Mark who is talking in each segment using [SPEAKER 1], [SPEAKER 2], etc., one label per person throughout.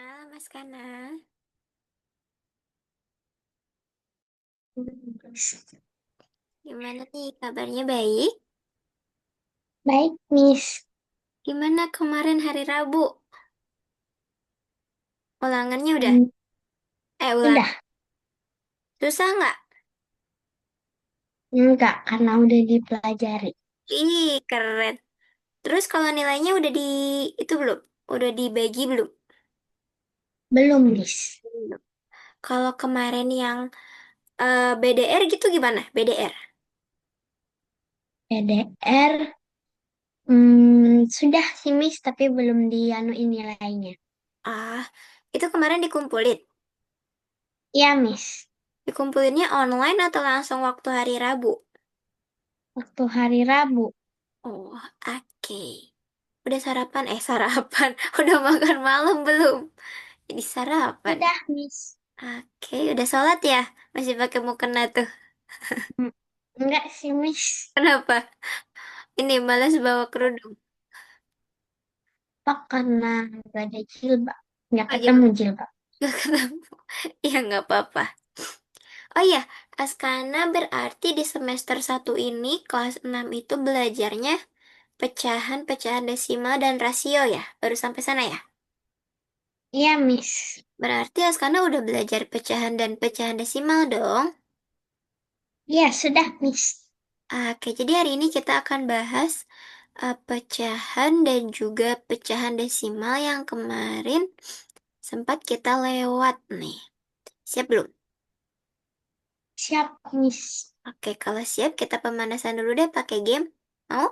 [SPEAKER 1] Halo Mas Kana, gimana nih kabarnya baik?
[SPEAKER 2] Baik, Miss.
[SPEAKER 1] Gimana kemarin hari Rabu? Ulangannya udah?
[SPEAKER 2] Hmm,
[SPEAKER 1] Ulang.
[SPEAKER 2] udah.
[SPEAKER 1] Susah nggak?
[SPEAKER 2] Enggak, karena udah dipelajari.
[SPEAKER 1] Ih, keren. Terus kalau nilainya udah itu belum? Udah dibagi belum?
[SPEAKER 2] Belum, Miss.
[SPEAKER 1] Belum. Kalau kemarin yang BDR gitu gimana? BDR?
[SPEAKER 2] PDR, sudah sih, Miss, tapi belum dianuin nilainya.
[SPEAKER 1] Ah, itu kemarin dikumpulin.
[SPEAKER 2] Iya, Miss.
[SPEAKER 1] Dikumpulinnya online atau langsung waktu hari Rabu?
[SPEAKER 2] Waktu hari Rabu.
[SPEAKER 1] Oh, oke. Udah sarapan? Sarapan. Udah makan malam belum? Jadi sarapan.
[SPEAKER 2] Sudah, Miss.
[SPEAKER 1] Oke, udah sholat ya? Masih pakai mukena tuh.
[SPEAKER 2] Hmm, Enggak sih, Miss.
[SPEAKER 1] Kenapa? Ini malas bawa kerudung.
[SPEAKER 2] Pak, karena nggak ada jilbab. Nggak
[SPEAKER 1] Oh,
[SPEAKER 2] ketemu
[SPEAKER 1] jam
[SPEAKER 2] jilbab.
[SPEAKER 1] gak ketemu. Ya nggak apa-apa. Oh iya, Askana berarti di semester satu ini kelas 6 itu belajarnya pecahan-pecahan desimal dan rasio ya? Baru sampai sana ya?
[SPEAKER 2] Iya, Miss.
[SPEAKER 1] Berarti Askana udah belajar pecahan dan pecahan desimal dong?
[SPEAKER 2] Iya, sudah, Miss.
[SPEAKER 1] Oke, jadi hari ini kita akan bahas pecahan dan juga pecahan desimal yang kemarin sempat kita lewat nih. Siap belum?
[SPEAKER 2] Siap, Miss.
[SPEAKER 1] Oke, kalau siap kita pemanasan dulu deh pakai game. Mau?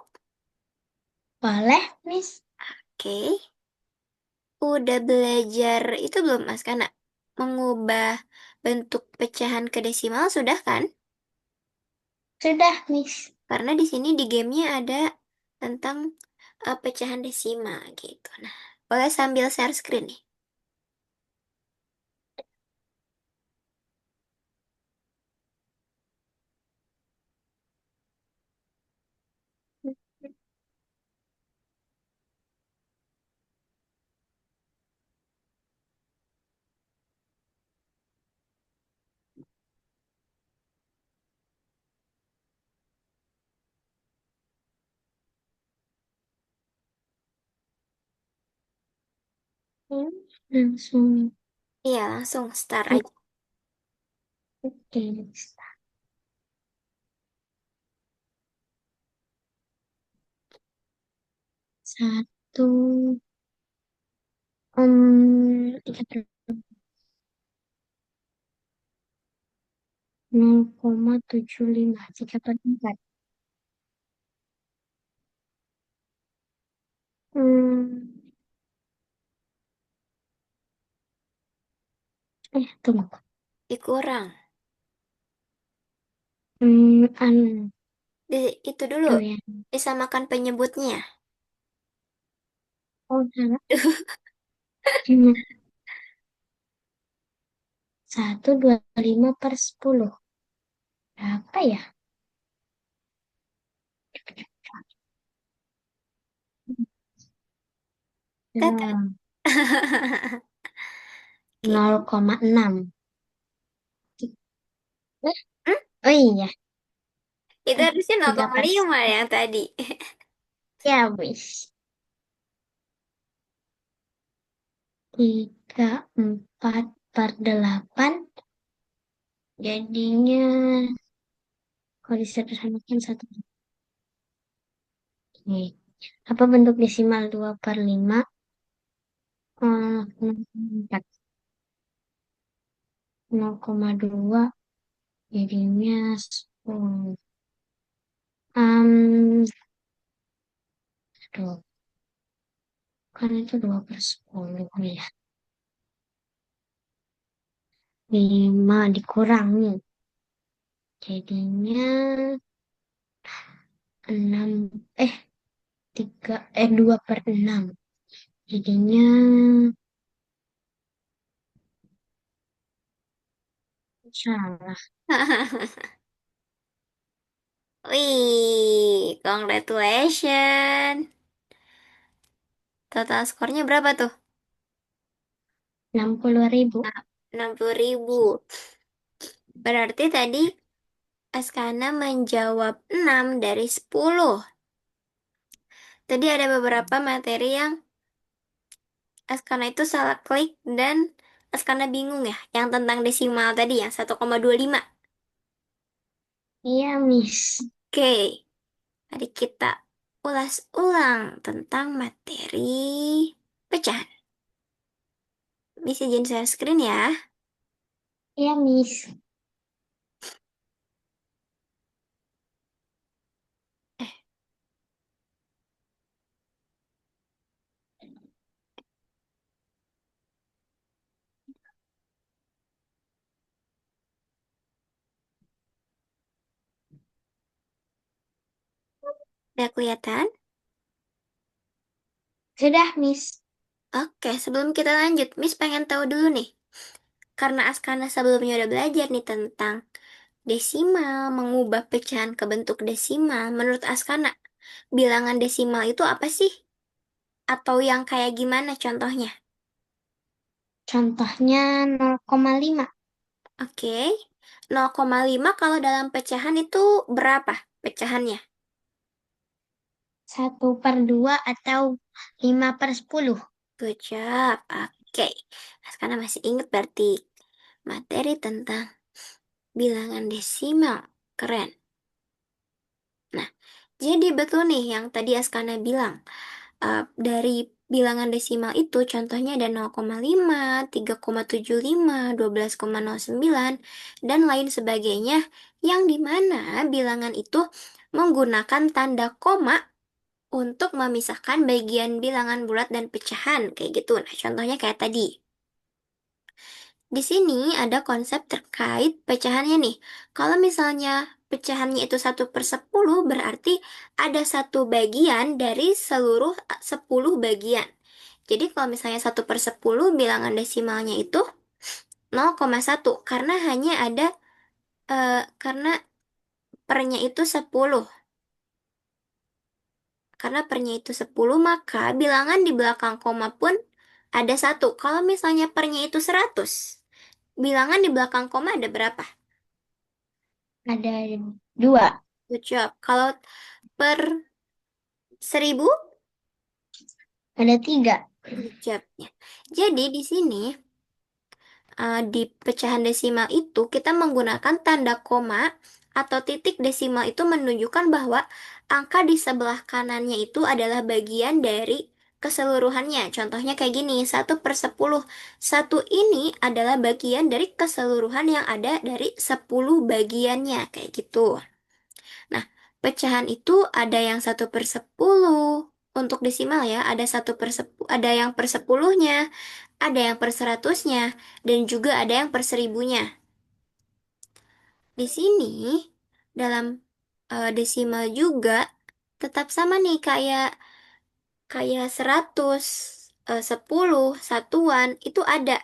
[SPEAKER 2] Boleh, Miss?
[SPEAKER 1] Oke. Udah belajar itu belum Mas Kana? Mengubah bentuk pecahan ke desimal sudah kan?
[SPEAKER 2] Sudah, Miss.
[SPEAKER 1] Karena di sini di gamenya ada tentang pecahan desimal gitu. Nah, boleh sambil share screen nih.
[SPEAKER 2] Langsung.
[SPEAKER 1] Iya, langsung start aja.
[SPEAKER 2] Oke, satu, 0,75 jika berempat. Hmm, tunggu.
[SPEAKER 1] Dikurang.
[SPEAKER 2] Anu,
[SPEAKER 1] Itu dulu.
[SPEAKER 2] tuh ya.
[SPEAKER 1] Disamakan penyebutnya.
[SPEAKER 2] Oh, salah. Hmm, 1,25/10. Berapa ya?
[SPEAKER 1] Tetet.
[SPEAKER 2] Ya,
[SPEAKER 1] Oke.
[SPEAKER 2] 0,6. Eh,
[SPEAKER 1] Hmm?
[SPEAKER 2] Oh iya,
[SPEAKER 1] Itu harusnya nol
[SPEAKER 2] tiga
[SPEAKER 1] koma
[SPEAKER 2] per
[SPEAKER 1] lima yang tadi.
[SPEAKER 2] ya, wis. 3/4/8. Jadinya, kalau disederhanakan satu. Nih. Apa bentuk desimal 2/5? 4, 0,2 jadinya 10. Aduh, kan itu 2/10 ya. 5 dikurangi. Jadinya 6, 2/6. Jadinya salah.
[SPEAKER 1] Wih, congratulations. Total skornya berapa tuh?
[SPEAKER 2] 60.000.
[SPEAKER 1] Nah, 60.000. Berarti tadi Askana menjawab 6 dari 10. Tadi ada beberapa materi yang Askana itu salah klik dan Askana bingung ya. Yang tentang desimal tadi yang 1,25.
[SPEAKER 2] Iya, Miss.
[SPEAKER 1] Oke, mari kita ulas ulang tentang materi pecahan. Miss izin share screen ya.
[SPEAKER 2] Iya, Miss.
[SPEAKER 1] Eh, udah kelihatan?
[SPEAKER 2] Sudah, Miss.
[SPEAKER 1] Oke, sebelum kita lanjut, Miss pengen tahu dulu nih. Karena Askana sebelumnya udah belajar nih tentang desimal, mengubah pecahan ke bentuk desimal. Menurut Askana, bilangan desimal itu apa sih? Atau yang kayak gimana contohnya?
[SPEAKER 2] Contohnya 0,5.
[SPEAKER 1] Oke, 0,5 kalau dalam pecahan itu berapa pecahannya?
[SPEAKER 2] 1/2 atau 5/10.
[SPEAKER 1] Good job. Oke, Askana masih ingat berarti materi tentang bilangan desimal. Keren. Nah, jadi betul nih yang tadi Askana bilang. Dari bilangan desimal itu contohnya ada 0,5, 3,75, 12,09, dan lain sebagainya yang dimana bilangan itu menggunakan tanda koma untuk memisahkan bagian bilangan bulat dan pecahan kayak gitu. Nah, contohnya kayak tadi. Di sini ada konsep terkait pecahannya nih. Kalau misalnya pecahannya itu 1/10 berarti ada satu bagian dari seluruh 10 bagian. Jadi kalau misalnya 1/10 bilangan desimalnya itu 0,1 karena hanya ada karena pernya itu 10. Karena pernya itu 10 maka bilangan di belakang koma pun ada satu. Kalau misalnya pernya itu 100 bilangan di belakang koma ada berapa?
[SPEAKER 2] Ada 2.
[SPEAKER 1] Good job. Kalau per 1.000,
[SPEAKER 2] Ada 3.
[SPEAKER 1] good job. Ya. Jadi di sini di pecahan desimal itu kita menggunakan tanda koma atau titik desimal itu menunjukkan bahwa angka di sebelah kanannya itu adalah bagian dari keseluruhannya. Contohnya kayak gini, 1/10. Satu ini adalah bagian dari keseluruhan yang ada dari 10 bagiannya, kayak gitu. Nah, pecahan itu ada yang 1/10 untuk desimal ya, ada 1/10, ada yang per sepuluhnya, ada yang per seratusnya, dan juga ada yang per seribunya. Di sini, dalam desimal juga tetap sama nih kayak kayak 100, 10, satuan, itu ada.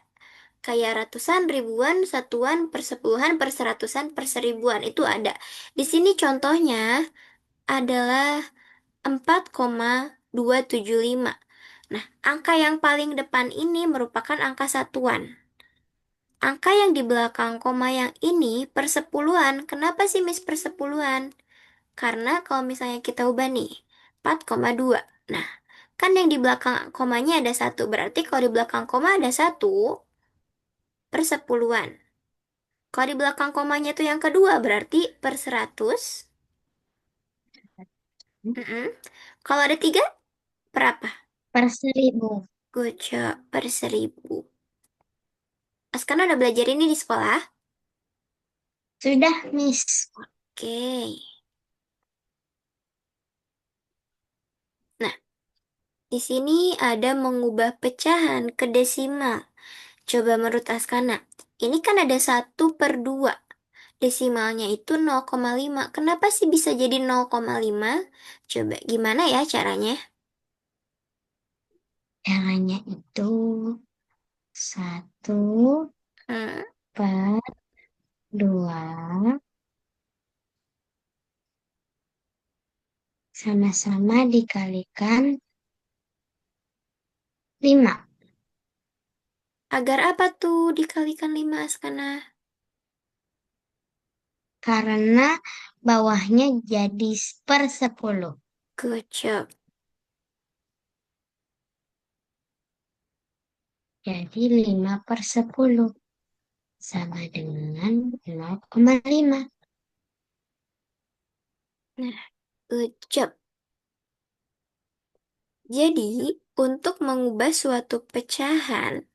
[SPEAKER 1] Kayak ratusan, ribuan, satuan, persepuluhan, perseratusan, perseribuan, itu ada. Di sini contohnya adalah 4,275. Nah, angka yang paling depan ini merupakan angka satuan. Angka yang di belakang koma yang ini persepuluhan. Kenapa sih Miss persepuluhan? Karena kalau misalnya kita ubah nih, 4,2. Nah, kan yang di belakang komanya ada satu. Berarti kalau di belakang koma ada satu persepuluhan. Kalau di belakang komanya itu yang kedua berarti per 100. Mm-mm. Kalau ada tiga, berapa?
[SPEAKER 2] Per 1.000.
[SPEAKER 1] Good job, per 1.000. Askana udah belajar ini di sekolah?
[SPEAKER 2] Sudah, Miss.
[SPEAKER 1] Oke. Nah, di sini ada mengubah pecahan ke desimal. Coba menurut Askana, ini kan ada 1/2. Desimalnya itu 0,5. Kenapa sih bisa jadi 0,5? Coba gimana ya caranya?
[SPEAKER 2] Caranya itu 1
[SPEAKER 1] Hmm,
[SPEAKER 2] per 2 sama-sama dikalikan 5.
[SPEAKER 1] Agar apa tuh dikalikan 5 Askana?
[SPEAKER 2] Karena bawahnya jadi per 10.
[SPEAKER 1] Good job.
[SPEAKER 2] Jadi 5 per 10 sama dengan 0,5.
[SPEAKER 1] Nah, good job. Jadi, untuk mengubah suatu pecahan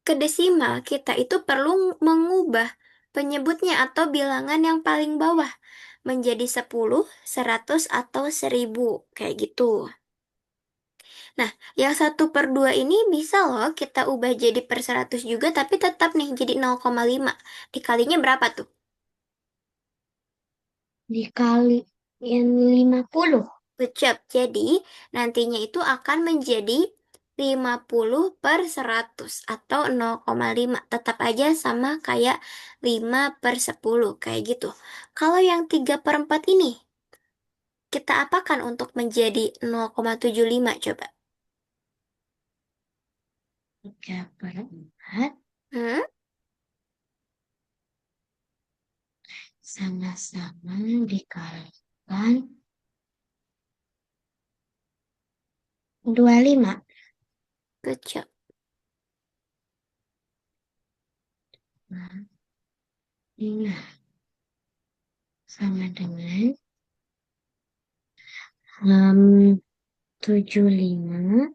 [SPEAKER 1] ke desimal, kita itu perlu mengubah penyebutnya atau bilangan yang paling bawah menjadi 10, 100, atau 1000. Kayak gitu. Nah, yang 1/2 ini bisa loh kita ubah jadi per 100 juga, tapi tetap nih jadi 0,5. Dikalinya berapa tuh?
[SPEAKER 2] Dikali yang 50.
[SPEAKER 1] Good job. Jadi, nantinya itu akan menjadi 50 per 100 atau 0,5. Tetap aja sama kayak 5 per 10, kayak gitu. Kalau yang 3/4 ini, kita apakan untuk menjadi 0,75 coba?
[SPEAKER 2] 3 per 4
[SPEAKER 1] Hmm?
[SPEAKER 2] sama-sama dikalikan 25.
[SPEAKER 1] Good job.
[SPEAKER 2] Nah, ini sama dengan 75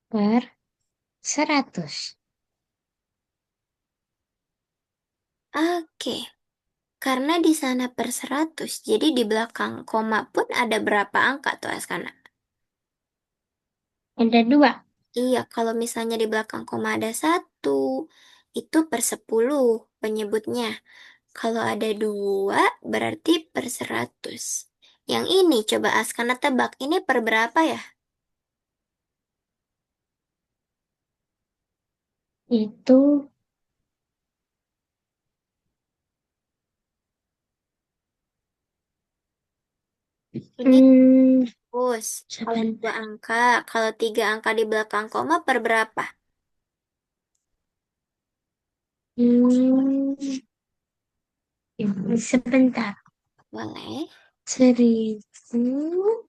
[SPEAKER 2] per 100.
[SPEAKER 1] Oke. Karena di sana per 100, jadi di belakang koma pun ada berapa angka tuh Askana?
[SPEAKER 2] Ada 2.
[SPEAKER 1] Iya, kalau misalnya di belakang koma ada 1, itu per 10 penyebutnya. Kalau ada 2, berarti per 100. Yang ini, coba Askana tebak, ini per berapa ya?
[SPEAKER 2] Itu
[SPEAKER 1] Ini
[SPEAKER 2] hmm,
[SPEAKER 1] terus, kalau 2
[SPEAKER 2] sebentar.
[SPEAKER 1] angka, kalau 3 angka di belakang koma per berapa?
[SPEAKER 2] Hmm, sebentar.
[SPEAKER 1] Boleh.
[SPEAKER 2] 1000.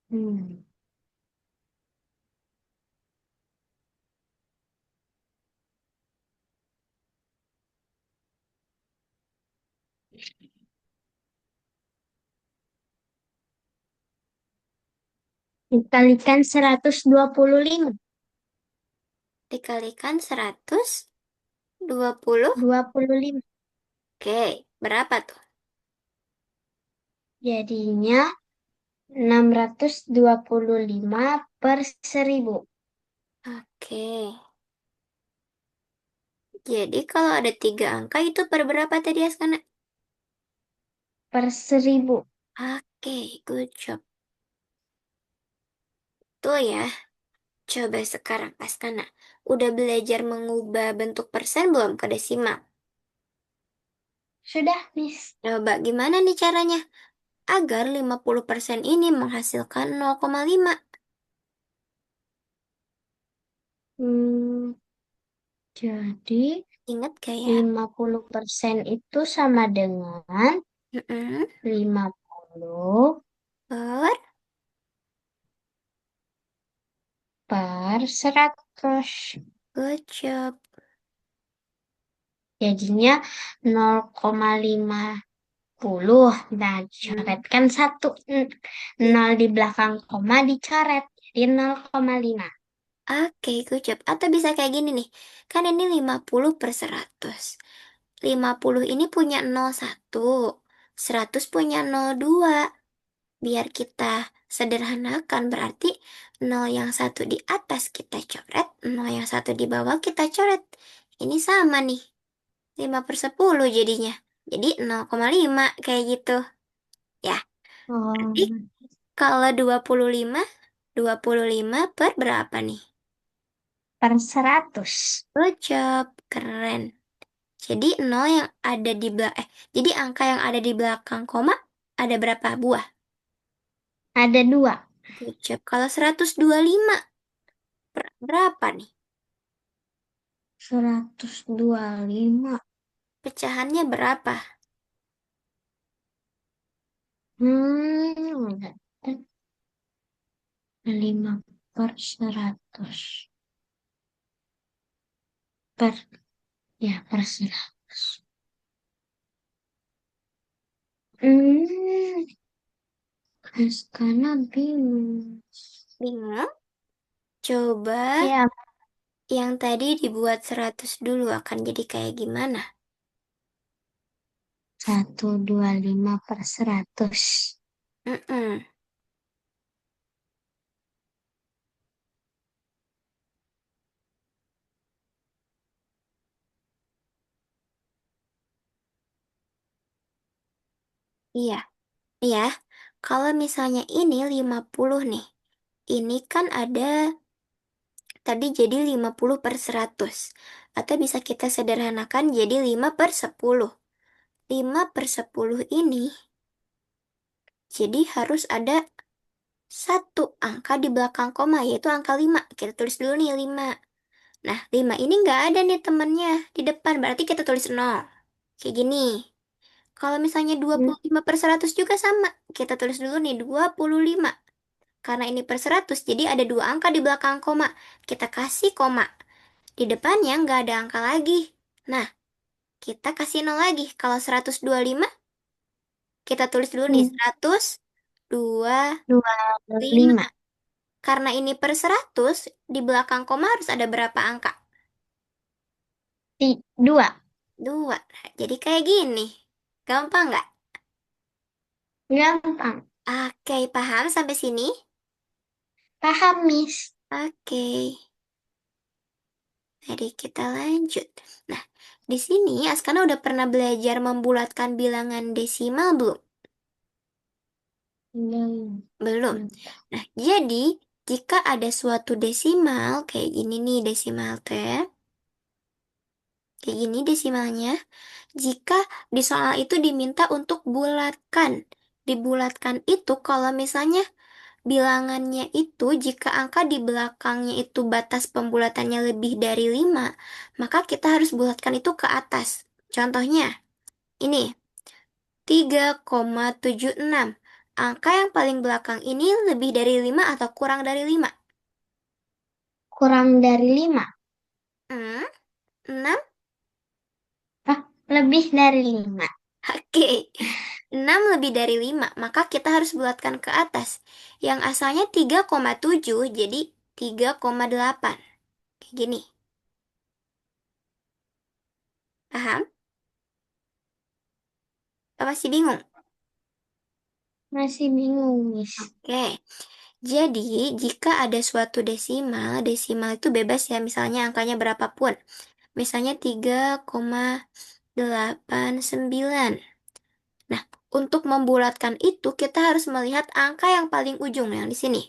[SPEAKER 2] Hmm. Dikalikan 125.
[SPEAKER 1] Dikalikan 125.
[SPEAKER 2] 25.
[SPEAKER 1] Oke, berapa tuh?
[SPEAKER 2] Jadinya 625 per 1000.
[SPEAKER 1] Oke. Jadi kalau ada 3 angka itu per berapa tadi Askana?
[SPEAKER 2] Per 1000.
[SPEAKER 1] Oke, good job. Tuh ya. Coba sekarang Askana. Udah belajar mengubah bentuk persen belum ke desimal?
[SPEAKER 2] Sudah, Miss.
[SPEAKER 1] Coba gimana nih caranya? Agar 50% ini menghasilkan 0,5.
[SPEAKER 2] Hmm, jadi
[SPEAKER 1] Ingat gak ya?
[SPEAKER 2] 50% itu sama dengan
[SPEAKER 1] Mm-mm.
[SPEAKER 2] 50
[SPEAKER 1] Per,
[SPEAKER 2] per 100.
[SPEAKER 1] good job.
[SPEAKER 2] Jadinya 0,50. Nah,
[SPEAKER 1] Hmm.
[SPEAKER 2] dicoretkan satu.
[SPEAKER 1] Iya.
[SPEAKER 2] Nol di belakang koma dicoret. Jadi 0,5.
[SPEAKER 1] Oke, good job. Atau bisa kayak gini nih. Kan ini 50 per 100. 50 ini punya 0,1. 100 punya 0,2. Biar kita sederhanakan berarti 0 yang 1 di atas kita coret, 0 yang 1 di bawah kita coret. Ini sama nih, 5 per 10 jadinya. Jadi 0,5 kayak gitu. Ya, berarti
[SPEAKER 2] Oh,
[SPEAKER 1] kalau 25 per berapa nih?
[SPEAKER 2] per 100.
[SPEAKER 1] Good job, keren. Jadi nol yang ada di jadi angka yang ada di belakang koma ada berapa buah?
[SPEAKER 2] Ada 2.
[SPEAKER 1] Good job. Kalau 125 berapa nih?
[SPEAKER 2] 125.
[SPEAKER 1] Pecahannya berapa?
[SPEAKER 2] Hmm, 5 per 100. Per, per 100. Hmm, karena bingung.
[SPEAKER 1] Bingung? Coba
[SPEAKER 2] Ya,
[SPEAKER 1] yang tadi dibuat 100 dulu akan jadi kayak gimana?
[SPEAKER 2] 125 per 100.
[SPEAKER 1] Mm-mm. Iya, iya. Kalau misalnya ini 50 nih. Ini kan ada tadi jadi 50 per 100. Atau bisa kita sederhanakan jadi 5 per 10. 5 per 10 ini jadi harus ada satu angka di belakang koma, yaitu angka 5. Kita tulis dulu nih 5. Nah, 5 ini nggak ada nih temennya di depan, berarti kita tulis 0. Kayak gini. Kalau misalnya dua
[SPEAKER 2] Hmm,
[SPEAKER 1] puluh lima per 100 juga sama. Kita tulis dulu nih 25. Karena ini per 100, jadi ada dua angka di belakang koma. Kita kasih koma. Di depannya nggak ada angka lagi. Nah, kita kasih 0 lagi. Kalau 125, kita tulis dulu nih
[SPEAKER 2] hmm,
[SPEAKER 1] 125.
[SPEAKER 2] 25.
[SPEAKER 1] Karena ini per 100, di belakang koma harus ada berapa angka?
[SPEAKER 2] 2.
[SPEAKER 1] Dua. Nah, jadi kayak gini. Gampang nggak?
[SPEAKER 2] Gampang.
[SPEAKER 1] Oke, paham sampai sini?
[SPEAKER 2] Paham, Miss.
[SPEAKER 1] Oke, mari kita lanjut. Nah, di sini Askana udah pernah belajar membulatkan bilangan desimal belum?
[SPEAKER 2] Belum.
[SPEAKER 1] Belum.
[SPEAKER 2] Belum.
[SPEAKER 1] Nah, jadi jika ada suatu desimal, kayak gini nih desimal teh, kayak gini desimalnya, jika di soal itu diminta untuk bulatkan. Dibulatkan itu kalau misalnya bilangannya itu jika angka di belakangnya itu batas pembulatannya lebih dari 5, maka kita harus bulatkan itu ke atas. Contohnya, ini 3,76. Angka yang paling belakang ini lebih dari 5 atau kurang dari 5?
[SPEAKER 2] Kurang dari 5.
[SPEAKER 1] Hmm, 6?
[SPEAKER 2] Ah, lebih dari 5.
[SPEAKER 1] Oke. 6 lebih dari 5, maka kita harus bulatkan ke atas. Yang asalnya 3,7 jadi 3,8. Kayak gini. Paham? Apa masih bingung?
[SPEAKER 2] Masih bingung, Miss.
[SPEAKER 1] Oke. Jadi, jika ada suatu desimal, desimal itu bebas ya, misalnya angkanya berapapun. Misalnya 3,89. Nah, untuk membulatkan itu, kita harus melihat angka yang paling ujung yang di sini.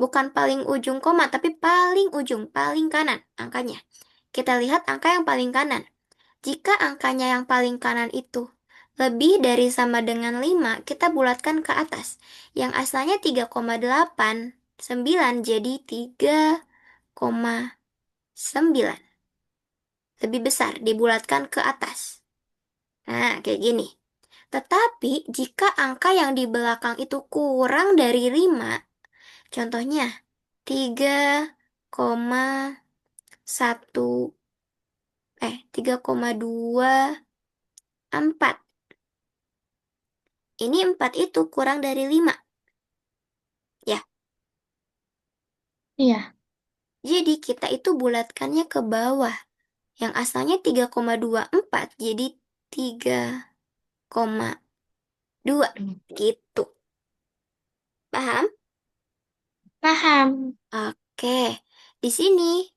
[SPEAKER 1] Bukan paling ujung koma, tapi paling ujung, paling kanan angkanya. Kita lihat angka yang paling kanan. Jika angkanya yang paling kanan itu lebih dari sama dengan 5, kita bulatkan ke atas. Yang asalnya 3,89 jadi 3,9. Lebih besar, dibulatkan ke atas. Nah, kayak gini. Tetapi, jika angka yang di belakang itu kurang dari 5, contohnya 3,1, 3,24. Ini 4 itu kurang dari 5. Ya,
[SPEAKER 2] Iya,
[SPEAKER 1] jadi kita itu bulatkannya ke bawah. Yang asalnya 3,24 jadi 3,2. Gitu. Paham?
[SPEAKER 2] paham.
[SPEAKER 1] Oke. Di sini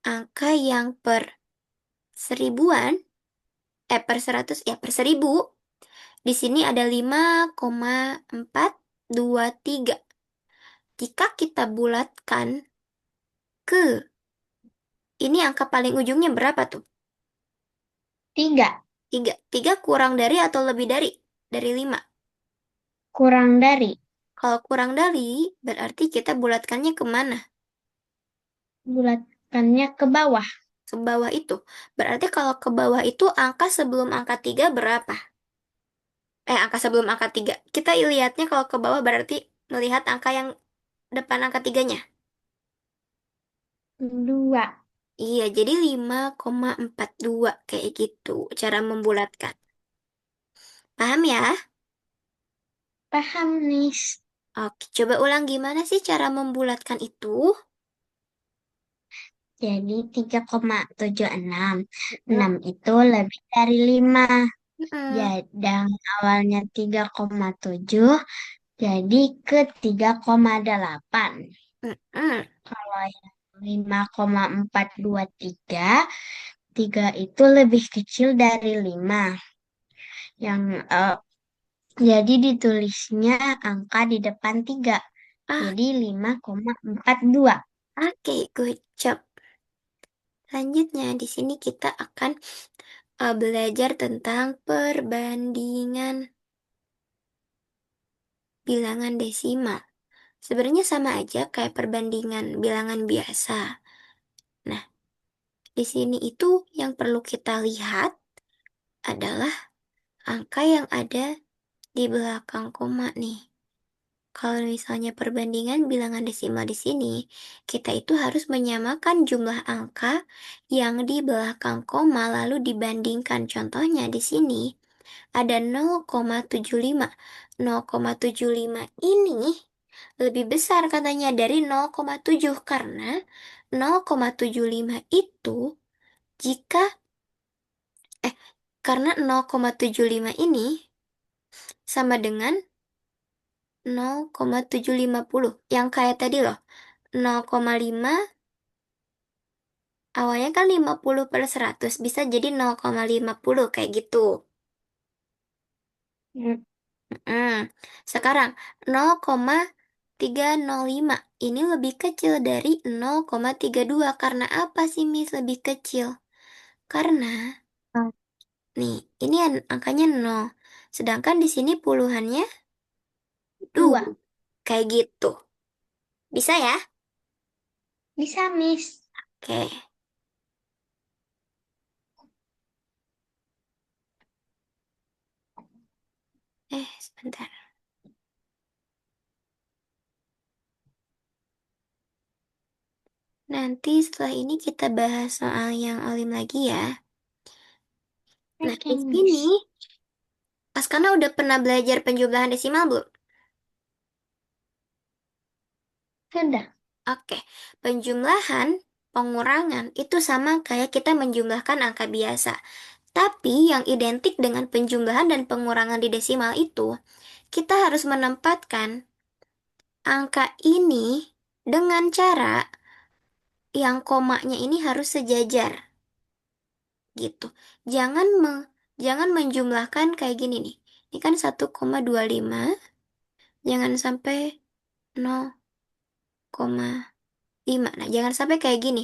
[SPEAKER 1] angka yang per seribuan, per 100, ya per 1000. Di sini ada 5,423. Jika kita bulatkan ke. Ini angka paling ujungnya berapa tuh?
[SPEAKER 2] 3.
[SPEAKER 1] Tiga. Tiga kurang dari atau lebih dari? Dari lima.
[SPEAKER 2] Kurang dari.
[SPEAKER 1] Kalau kurang dari, berarti kita bulatkannya kemana?
[SPEAKER 2] Bulatkannya ke bawah.
[SPEAKER 1] Ke bawah itu. Berarti kalau ke bawah itu angka sebelum angka 3 berapa? Angka sebelum angka 3. Kita lihatnya kalau ke bawah berarti melihat angka yang depan angka tiganya.
[SPEAKER 2] 2.
[SPEAKER 1] Iya, jadi 5,42 kayak gitu cara membulatkan. Paham ya?
[SPEAKER 2] Paham, Nis.
[SPEAKER 1] Oke, coba ulang gimana sih cara membulatkan itu?
[SPEAKER 2] Jadi 3,76.
[SPEAKER 1] Mm,
[SPEAKER 2] 6 itu lebih dari 5.
[SPEAKER 1] mm,
[SPEAKER 2] Jadi awalnya 3,7 jadi ke 3,8.
[SPEAKER 1] mm, mm.
[SPEAKER 2] Kalau yang 5,423, 3 itu lebih kecil dari 5. Yang jadi ditulisnya angka di depan 3.
[SPEAKER 1] Ah,
[SPEAKER 2] Jadi 5,42.
[SPEAKER 1] oke, good job. Selanjutnya, di sini kita akan belajar tentang perbandingan bilangan desimal. Sebenarnya sama aja kayak perbandingan bilangan biasa. Nah, di sini itu yang perlu kita lihat adalah angka yang ada di belakang koma nih. Kalau misalnya perbandingan bilangan desimal di sini, kita itu harus menyamakan jumlah angka yang di belakang koma lalu dibandingkan. Contohnya di sini ada 0,75. 0,75 ini lebih besar katanya dari 0,7 karena 0,75 itu jika eh karena 0,75 ini sama dengan 0,750 yang kayak tadi loh. 0,5 awalnya kan 50 per 100 bisa jadi 0,50 kayak gitu.
[SPEAKER 2] Hmm,
[SPEAKER 1] Mm. Sekarang 0,305 ini lebih kecil dari 0,32 karena apa sih Miss lebih kecil? Karena nih ini angkanya 0. Sedangkan di sini puluhannya 2.
[SPEAKER 2] 2.
[SPEAKER 1] Kayak gitu. Bisa ya?
[SPEAKER 2] Bisa, Miss.
[SPEAKER 1] Oke. Sebentar. Nanti setelah ini kita bahas soal yang alim lagi ya. Nah,
[SPEAKER 2] Oke,
[SPEAKER 1] di sini
[SPEAKER 2] Miss.
[SPEAKER 1] Askana udah pernah belajar penjumlahan desimal belum?
[SPEAKER 2] Sudah.
[SPEAKER 1] Oke, penjumlahan, pengurangan itu sama kayak kita menjumlahkan angka biasa. Tapi yang identik dengan penjumlahan dan pengurangan di desimal itu, kita harus menempatkan angka ini dengan cara yang komanya ini harus sejajar gitu. Jangan jangan menjumlahkan kayak gini nih. Ini kan 1,25, jangan sampai 0,5. Nah, jangan sampai kayak gini.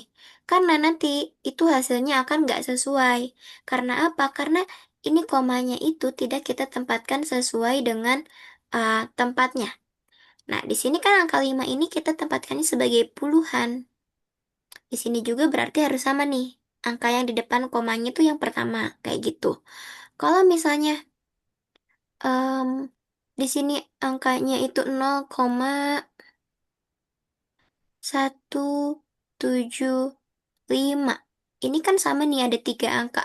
[SPEAKER 1] Karena nanti itu hasilnya akan nggak sesuai. Karena apa? Karena ini komanya itu tidak kita tempatkan sesuai dengan tempatnya. Nah, di sini kan angka 5 ini kita tempatkannya sebagai puluhan. Di sini juga berarti harus sama nih. Angka yang di depan komanya itu yang pertama, kayak gitu. Kalau misalnya em, di sini angkanya itu 0,175. Ini kan sama nih ada tiga angka.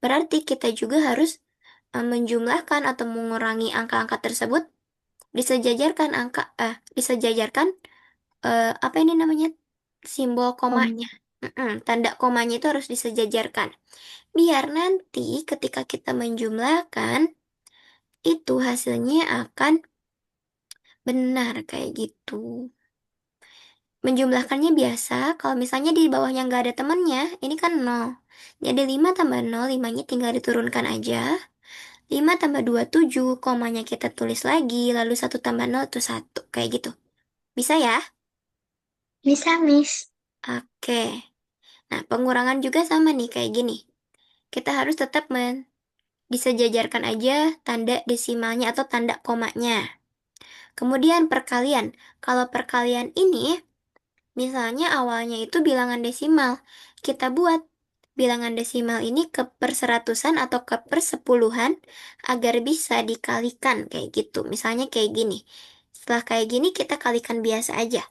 [SPEAKER 1] Berarti kita juga harus menjumlahkan atau mengurangi angka-angka tersebut disejajarkan disejajarkan apa ini namanya simbol komanya.
[SPEAKER 2] Kom.
[SPEAKER 1] Tanda komanya itu harus disejajarkan. Biar nanti ketika kita menjumlahkan itu hasilnya akan benar kayak gitu. Menjumlahkannya biasa, kalau misalnya di bawahnya nggak ada temannya, ini kan nol. Jadi 5 tambah nol, 5-nya tinggal diturunkan aja. 5 tambah 2 7, komanya kita tulis lagi, lalu 1 tambah nol itu 1, kayak gitu. Bisa ya?
[SPEAKER 2] Bisa, Miss.
[SPEAKER 1] Oke. Nah, pengurangan juga sama nih kayak gini. Kita harus tetap disejajarkan aja tanda desimalnya atau tanda komanya. Kemudian perkalian. Kalau perkalian ini, misalnya awalnya itu bilangan desimal. Kita buat bilangan desimal ini ke perseratusan atau ke persepuluhan agar bisa dikalikan kayak gitu. Misalnya kayak gini. Setelah kayak gini kita kalikan biasa aja.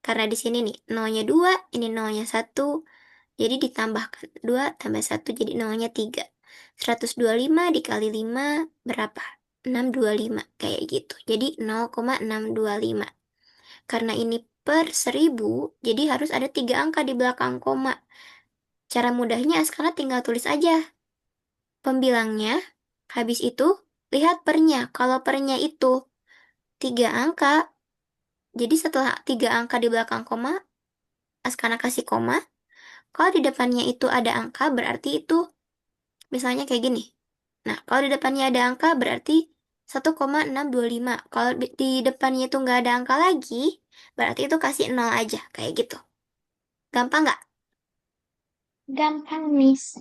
[SPEAKER 1] Karena di sini nih, nolnya 2, ini nolnya 1, jadi ditambahkan 2 tambah 1 jadi nolnya 3. 125 dikali 5 berapa? 625 kayak gitu. Jadi 0,625. Karena ini per 1000, jadi harus ada 3 angka di belakang koma. Cara mudahnya sekarang tinggal tulis aja pembilangnya. Habis itu, lihat pernya. Kalau pernya itu 3 angka, jadi setelah 3 angka di belakang koma, Askana kasih koma. Kalau di depannya itu ada angka, berarti itu misalnya kayak gini. Nah, kalau di depannya ada angka, berarti 1,625. Kalau di depannya itu nggak ada angka lagi, berarti itu kasih nol aja, kayak gitu. Gampang nggak?
[SPEAKER 2] Gampang, Miss.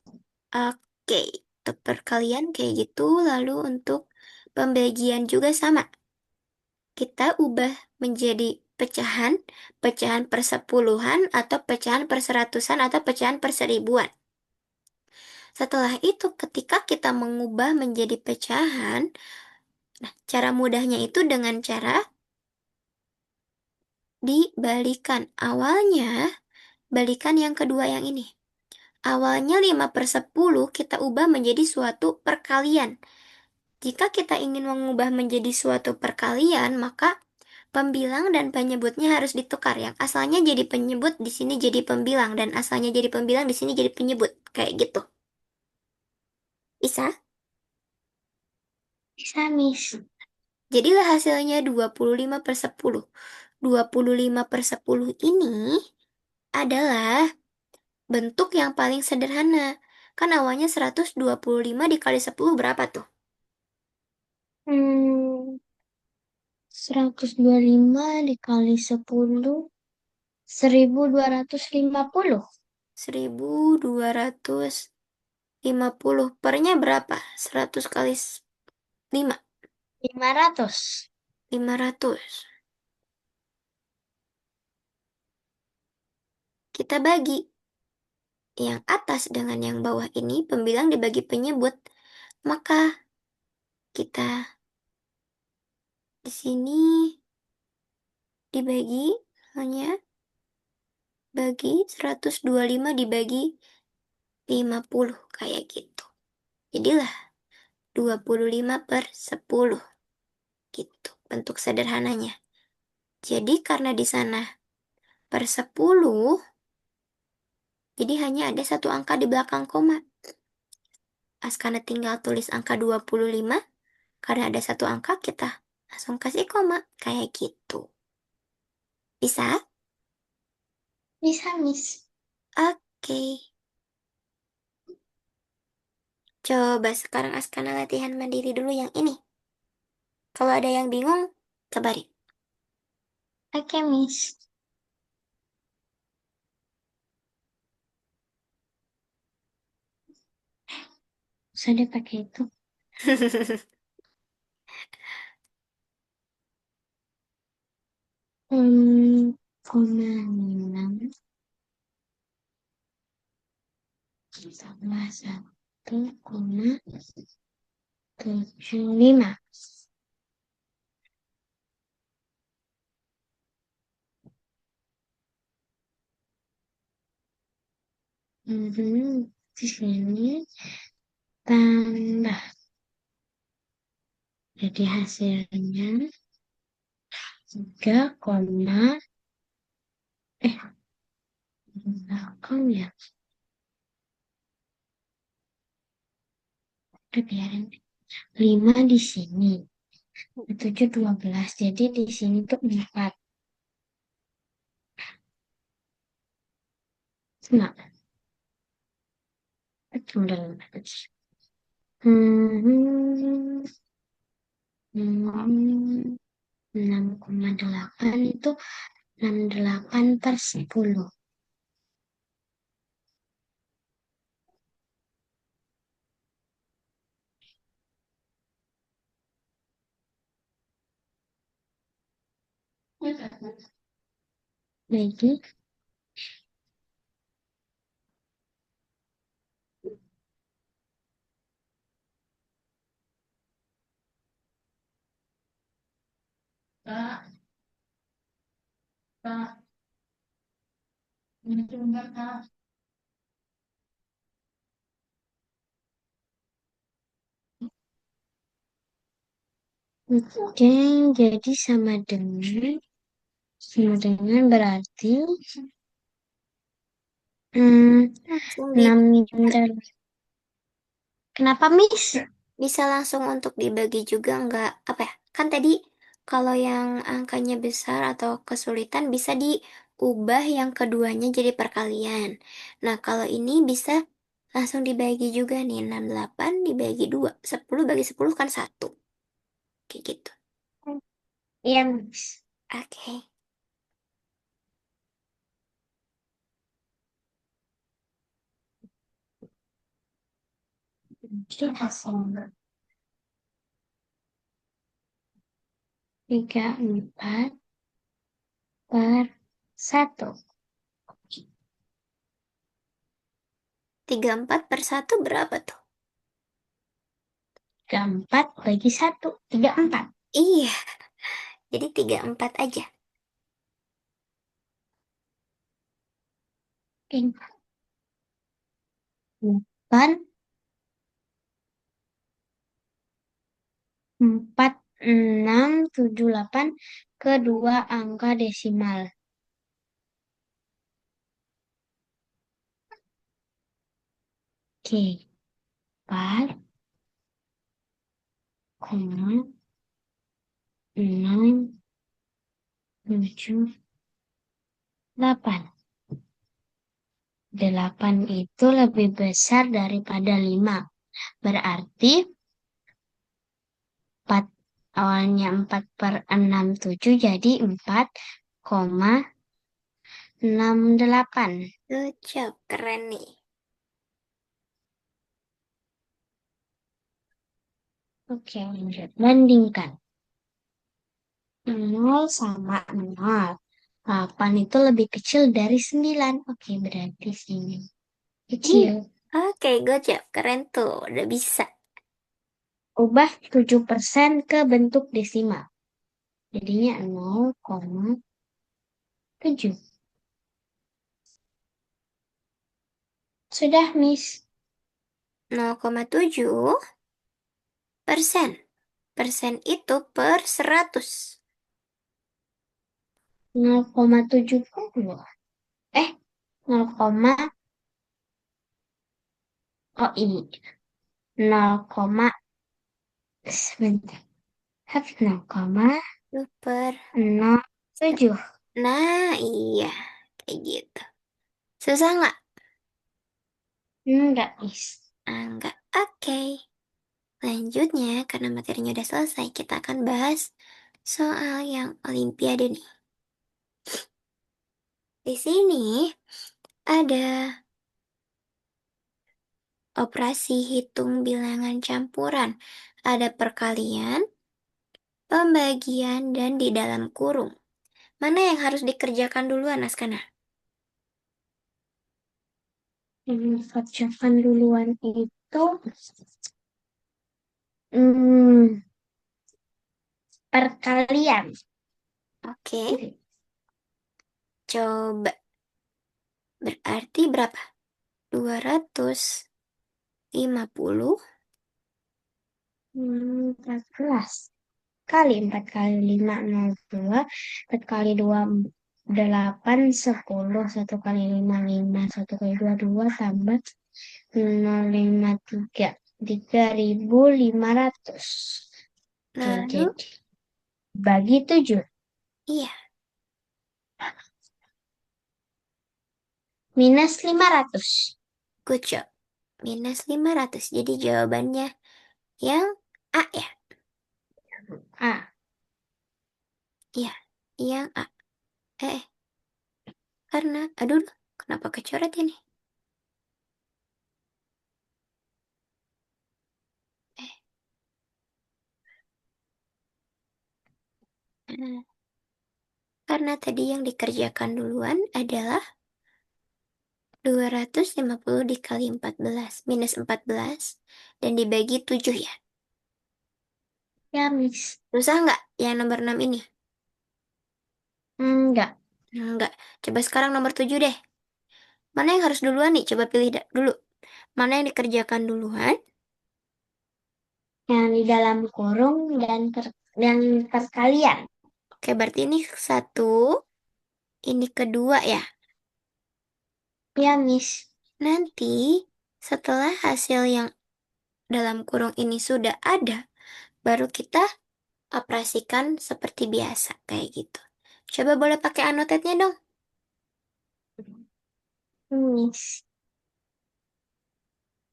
[SPEAKER 1] Oke, untuk perkalian kayak gitu. Lalu untuk pembagian juga sama. Kita ubah menjadi pecahan, pecahan persepuluhan, atau pecahan perseratusan, atau pecahan perseribuan. Setelah itu, ketika kita mengubah menjadi pecahan, nah, cara mudahnya itu dengan cara dibalikan. Awalnya, balikan yang kedua yang ini. Awalnya 5/10 kita ubah menjadi suatu perkalian. Jika kita ingin mengubah menjadi suatu perkalian, maka pembilang dan penyebutnya harus ditukar. Yang asalnya jadi penyebut, di sini jadi pembilang. Dan asalnya jadi pembilang, di sini jadi penyebut. Kayak gitu. Bisa?
[SPEAKER 2] Bisa, Miss.
[SPEAKER 1] Jadilah hasilnya 25/10. 25/10 ini adalah bentuk yang paling sederhana. Kan awalnya 125 dikali 10 berapa tuh?
[SPEAKER 2] Hmm, 125 dikali 10, 1250.
[SPEAKER 1] 1250. Pernya berapa? 100 kali 5.
[SPEAKER 2] 500.
[SPEAKER 1] 500. Kita bagi yang atas dengan yang bawah ini, pembilang dibagi penyebut. Maka kita di sini dibagi hanya bagi 125 dibagi 50 kayak gitu. Jadilah 25/10 gitu bentuk sederhananya. Jadi karena di sana per 10, jadi hanya ada satu angka di belakang koma. Askana tinggal tulis angka 25, karena ada satu angka kita langsung kasih koma. Kayak gitu. Bisa?
[SPEAKER 2] Bisa, Miss.
[SPEAKER 1] Oke. Coba sekarang Askana latihan mandiri dulu yang ini. Kalau ada yang bingung, kabarin.
[SPEAKER 2] Oke, Miss. Usah deh pakai itu. 6,6 tambah 1,75. Di sini tambah. Jadi hasilnya 3, eh belakang ya. Udah biarin. 5 di sini. 7, 12. Jadi di sini tuh 4. Enggak. Udah. Hmm, 6,8 itu 68/10. Lagi. Kak, Kak, ini sebentar, Kak. Oke, jadi sama dengan berarti hmm,
[SPEAKER 1] Langsung
[SPEAKER 2] 6 minder. Kenapa, Miss?
[SPEAKER 1] bisa langsung untuk dibagi juga nggak apa ya? Kan tadi kalau yang angkanya besar atau kesulitan bisa diubah yang keduanya jadi perkalian. Nah, kalau ini bisa langsung dibagi juga nih 68 dibagi 2 10 bagi 10 kan satu. Kayak gitu.
[SPEAKER 2] Iya, Miss.
[SPEAKER 1] Oke.
[SPEAKER 2] Jadi hasilnya 34/1.
[SPEAKER 1] 34/1 berapa tuh?
[SPEAKER 2] 34/1. 34.
[SPEAKER 1] Iya, jadi 34 aja.
[SPEAKER 2] Oke. 8, 4, 6, 7, 8 kedua angka desimal. Oke. 4, 6, 7, 8. 8 itu lebih besar daripada 5. Berarti 4, awalnya 4/6, 7 jadi 4,68.
[SPEAKER 1] Good job, keren nih.
[SPEAKER 2] Oke, lanjut. Bandingkan. 0 sama 0. 8 itu lebih kecil dari 9. Oke, berarti sini
[SPEAKER 1] Iya.
[SPEAKER 2] kecil.
[SPEAKER 1] Oke, good job. Keren tuh, udah bisa.
[SPEAKER 2] Ubah 7% ke bentuk desimal. Jadinya 0,7. Sudah, Miss.
[SPEAKER 1] 0,7%. Persen itu per 100.
[SPEAKER 2] 0,72. Eh, 0, oh ini. 0, sebentar. 0,07.
[SPEAKER 1] Nah, iya. Kayak gitu. Susah nggak?
[SPEAKER 2] Enggak, Miss.
[SPEAKER 1] Enggak. Oke. Lanjutnya, karena materinya udah selesai, kita akan bahas soal yang Olimpiade nih. Di sini ada operasi hitung bilangan campuran. Ada perkalian, pembagian, dan di dalam kurung. Mana yang harus dikerjakan duluan, Askana?
[SPEAKER 2] Yang kerjakan duluan itu hmm, perkalian.
[SPEAKER 1] Oke, coba. Berarti berapa? 250.
[SPEAKER 2] 14 kali 4 kali 5 0, 4 kali 2 8, 10, 1 kali 5 5, 1 kali 2 2 tambah 0, 5, 3, 3.500. Oke,
[SPEAKER 1] Lalu,
[SPEAKER 2] jadi bagi 7
[SPEAKER 1] iya,
[SPEAKER 2] minus 500.
[SPEAKER 1] good job. -500. Jadi jawabannya yang A ya?
[SPEAKER 2] A.
[SPEAKER 1] Iya, yang A. Eh, Karena, aduh, kenapa kecoret ini? Eh, eh, karena tadi yang dikerjakan duluan adalah 250 dikali 14 minus 14 dan dibagi 7 ya.
[SPEAKER 2] Ya, Miss.
[SPEAKER 1] Susah nggak yang nomor 6 ini?
[SPEAKER 2] Enggak.
[SPEAKER 1] Enggak. Coba sekarang nomor 7 deh. Mana yang harus duluan nih? Coba pilih dulu. Mana yang dikerjakan duluan?
[SPEAKER 2] Yang di dalam kurung dan perkalian.
[SPEAKER 1] Oke, berarti ini satu, ini kedua ya.
[SPEAKER 2] Ya, Miss.
[SPEAKER 1] Nanti setelah hasil yang dalam kurung ini sudah ada, baru kita operasikan seperti biasa kayak gitu. Coba boleh pakai annotate-nya dong.
[SPEAKER 2] Miss.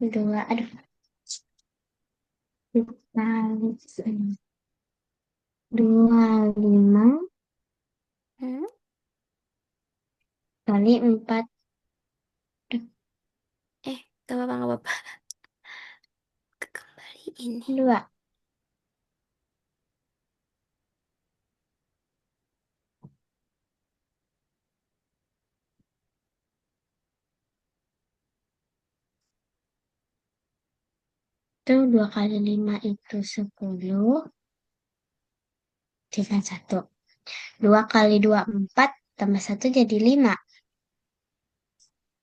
[SPEAKER 2] Dua, aduh. Dikali 25
[SPEAKER 1] Hmm?
[SPEAKER 2] kali 4.
[SPEAKER 1] Gak apa-apa, gak apa-apa. Kembali ini.
[SPEAKER 2] 2. Itu 2 kali 5 itu 10. Tinggal 1. 2 kali 2 4. Tambah 1 jadi 5.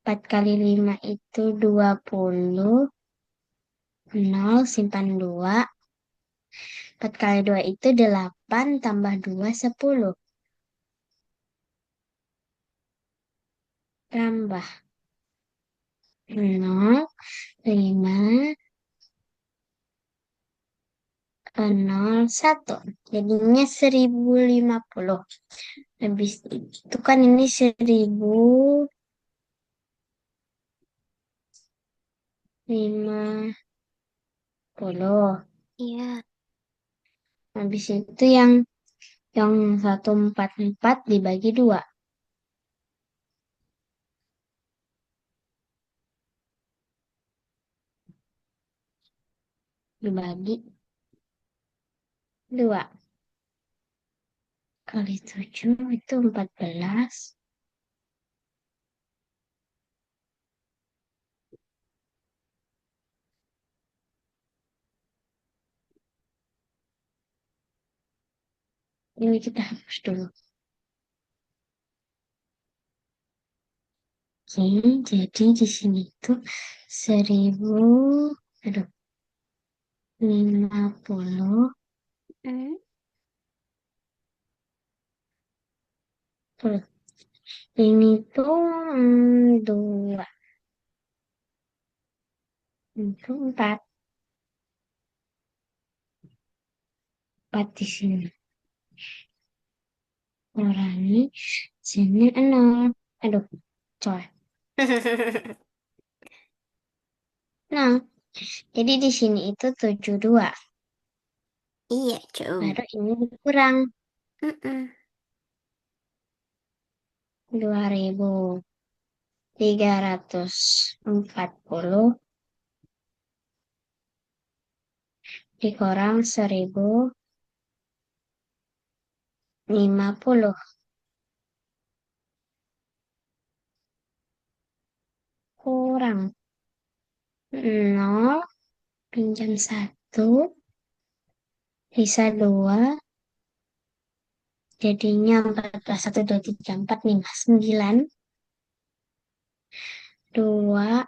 [SPEAKER 2] 4 kali 5 itu 20. 0 simpan 2. 4 kali 2 itu 8. Tambah 2 10. Tambah 0 5 01. Jadinya 1050. Habis itu kan ini 1050.
[SPEAKER 1] Iya.
[SPEAKER 2] Habis itu yang 144 dibagi 2. Dibagi 2. Kali 7 itu 14. Ini kita hapus dulu. Oke, jadi di sini tuh 1000, aduh, 50.
[SPEAKER 1] Hmm?
[SPEAKER 2] Tuh, ini tuh 2. Itu 4. 4 di sini. Kurangi sini 0. Aduh, coy. Nah, jadi di sini itu 72.
[SPEAKER 1] Iya, coba.
[SPEAKER 2] Baru ini dikurang
[SPEAKER 1] Mm-mm.
[SPEAKER 2] 2340 dikurang 1050. Kurang 0, pinjam 1, sisa 2, jadinya 14, 1, 2, 3, 4, 5, 9, 2,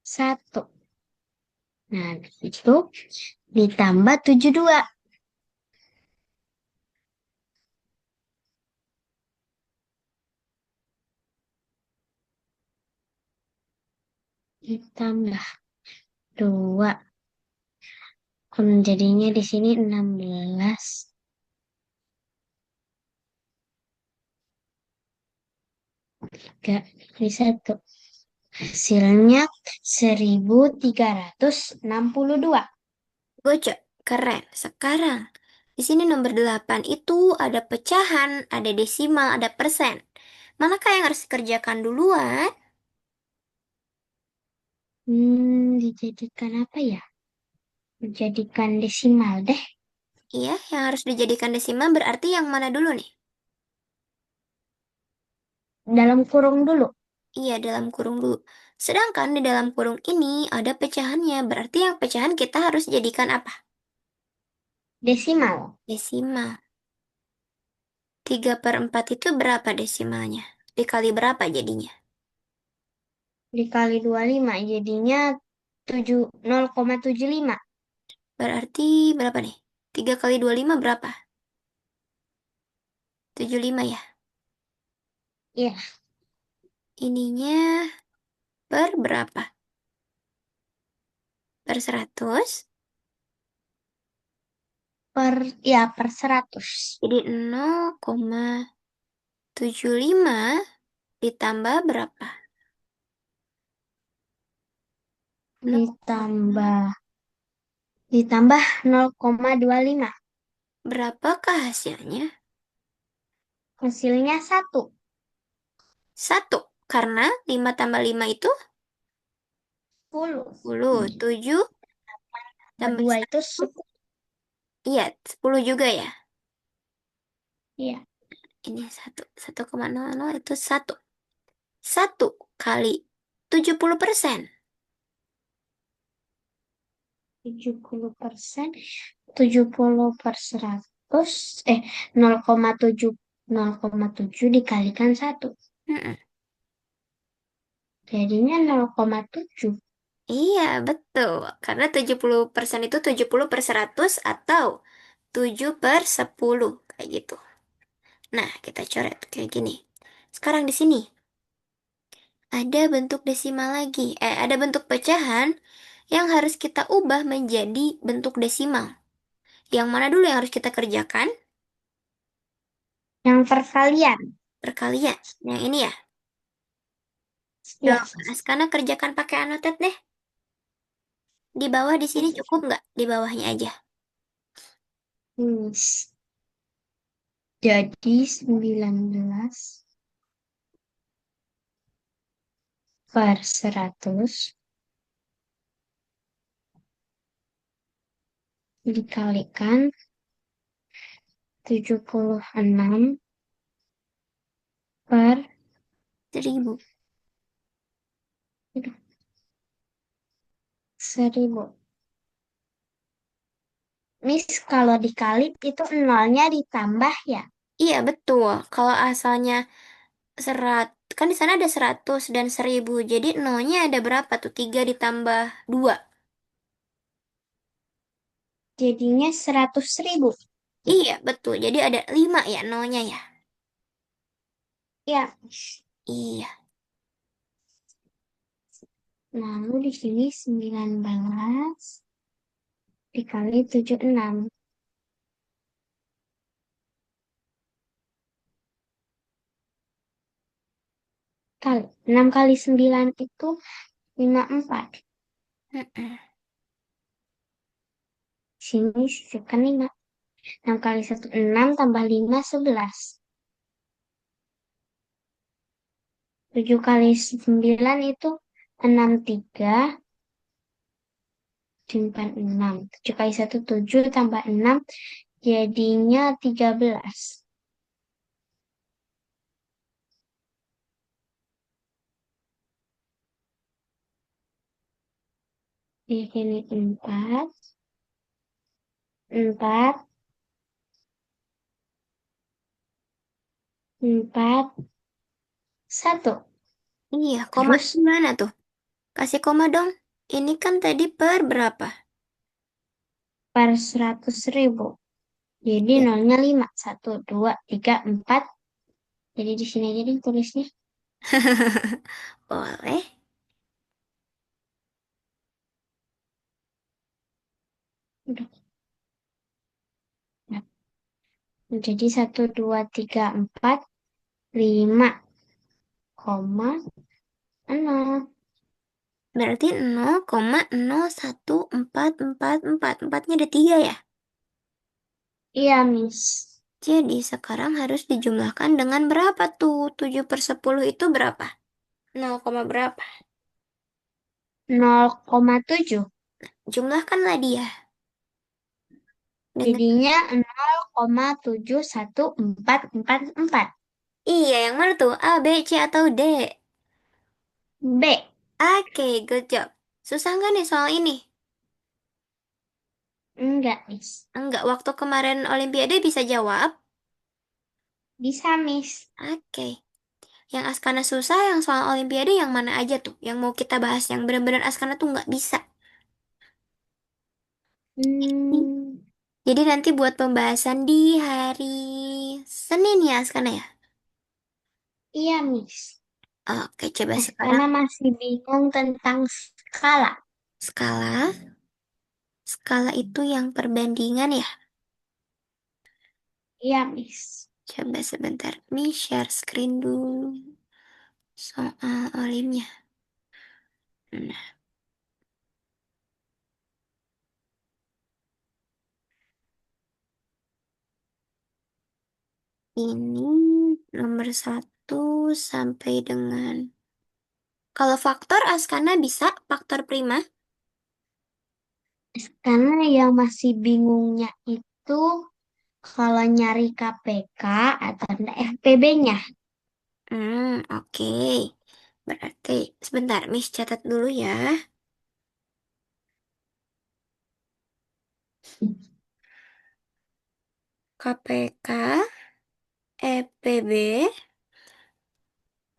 [SPEAKER 2] 1. Nah, itu ditambah 72. Ditambah 2. Jadinya di sini 16. 3, ini 1. Hasilnya 1362.
[SPEAKER 1] Gocok. Keren. Sekarang, di sini nomor 8 itu ada pecahan, ada desimal, ada persen. Manakah yang harus dikerjakan duluan?
[SPEAKER 2] Dijadikan apa ya? Dijadikan desimal deh.
[SPEAKER 1] Iya, yang harus dijadikan desimal berarti yang mana dulu nih?
[SPEAKER 2] Dalam kurung dulu.
[SPEAKER 1] Iya, dalam kurung dulu. Sedangkan di dalam kurung ini ada pecahannya, berarti yang pecahan kita harus jadikan apa?
[SPEAKER 2] Desimal.
[SPEAKER 1] Desimal. 3/4 itu berapa desimalnya? Dikali berapa jadinya?
[SPEAKER 2] Dikali 25 jadinya 0,75.
[SPEAKER 1] Berarti berapa nih? 3 kali 25 berapa? 75 ya?
[SPEAKER 2] Iya,
[SPEAKER 1] Ininya per berapa? Per 100.
[SPEAKER 2] per 100.
[SPEAKER 1] Jadi 0,75 ditambah berapa?
[SPEAKER 2] Ditambah ditambah 0,25.
[SPEAKER 1] Berapakah hasilnya?
[SPEAKER 2] Hasilnya 1.
[SPEAKER 1] 1. Karena 5 tambah 5 itu
[SPEAKER 2] 10.
[SPEAKER 1] 10. 7 tambah
[SPEAKER 2] Berdua itu
[SPEAKER 1] 1. Iya, 10 juga ya.
[SPEAKER 2] ya,
[SPEAKER 1] Ini 1,00 itu 1. 1 kali 70%.
[SPEAKER 2] 70%. 70/100. 0,7. 0,7 dikalikan 1.
[SPEAKER 1] Mm-mm.
[SPEAKER 2] Jadinya 0,7.
[SPEAKER 1] Iya, betul. Karena 70% itu 70/100 atau 7/10. Kayak gitu. Nah, kita coret kayak gini. Sekarang di sini ada bentuk desimal lagi. Ada bentuk pecahan yang harus kita ubah menjadi bentuk desimal. Yang mana dulu yang harus kita kerjakan?
[SPEAKER 2] Yang perkalian.
[SPEAKER 1] Perkalian. Yang ini ya.
[SPEAKER 2] Ya.
[SPEAKER 1] Coba, Askana kerjakan pakai anotet deh. Di bawah di sini cukup nggak? Di bawahnya aja.
[SPEAKER 2] Hmm, Jadi 19/100 dikalikan
[SPEAKER 1] 1000.
[SPEAKER 2] 76/1000. Miss, kalau dikali itu nolnya ditambah ya?
[SPEAKER 1] Iya, betul. Kalau asalnya kan di sana ada 100 dan 1000. Jadi nolnya ada berapa tuh? 3 ditambah 2.
[SPEAKER 2] Jadinya 100.000.
[SPEAKER 1] Iya, betul. Jadi ada 5 ya nolnya ya.
[SPEAKER 2] Ya,
[SPEAKER 1] Iya.
[SPEAKER 2] lalu di sini 19 dikali 76. Kali 6 kali 9 itu 54.
[SPEAKER 1] Mm-mm.
[SPEAKER 2] Sini sisihkan 5. 6 kali 1 6 tambah 5 11. 7 kali 9 itu 63 simpan 6. 7 kali 1 7 tambah 6 jadinya 13. Di sini 4 4 4 1.
[SPEAKER 1] Iya, koma
[SPEAKER 2] Terus
[SPEAKER 1] gimana tuh? Kasih koma dong. Ini kan tadi per berapa?
[SPEAKER 2] per 100.000. Jadi
[SPEAKER 1] Ya.
[SPEAKER 2] nolnya 5. 1, 2, 3, 4. Jadi di sini aja deh tulisnya.
[SPEAKER 1] Boleh.
[SPEAKER 2] Udah. Nah, jadi 1, 2, 3, 4, 5, koma 0.
[SPEAKER 1] Berarti 0,01444. Empatnya ada 3 ya?
[SPEAKER 2] Iya, Miss.
[SPEAKER 1] Jadi sekarang harus dijumlahkan dengan berapa tuh? 7/10 itu berapa? 0, berapa?
[SPEAKER 2] 0,7.
[SPEAKER 1] Jumlahkanlah dia dengan...
[SPEAKER 2] Jadinya 0,71444.
[SPEAKER 1] Iya, yang mana tuh? A, B, C, atau D?
[SPEAKER 2] B.
[SPEAKER 1] Oke, good job. Susah nggak nih soal ini?
[SPEAKER 2] Enggak, Miss.
[SPEAKER 1] Enggak, waktu kemarin Olimpiade bisa jawab.
[SPEAKER 2] Bisa, Miss.
[SPEAKER 1] Oke. Yang Askana susah, yang soal Olimpiade yang mana aja tuh? Yang mau kita bahas, yang benar-benar Askana tuh nggak bisa.
[SPEAKER 2] Hmm,
[SPEAKER 1] Jadi nanti buat pembahasan di hari Senin ya, Askana ya?
[SPEAKER 2] iya, Miss.
[SPEAKER 1] Oke, coba sekarang
[SPEAKER 2] Karena masih bingung tentang skala.
[SPEAKER 1] skala. Skala itu yang perbandingan ya.
[SPEAKER 2] Iya, Miss.
[SPEAKER 1] Coba sebentar, Mi share screen dulu soal olimnya. Nah, ini nomor 1 sampai dengan... Kalau faktor Askana bisa, faktor prima.
[SPEAKER 2] Karena yang masih bingungnya itu kalau nyari KPK atau FPB-nya.
[SPEAKER 1] Oke. Berarti, sebentar, Miss catat dulu ya. KPK, EPB.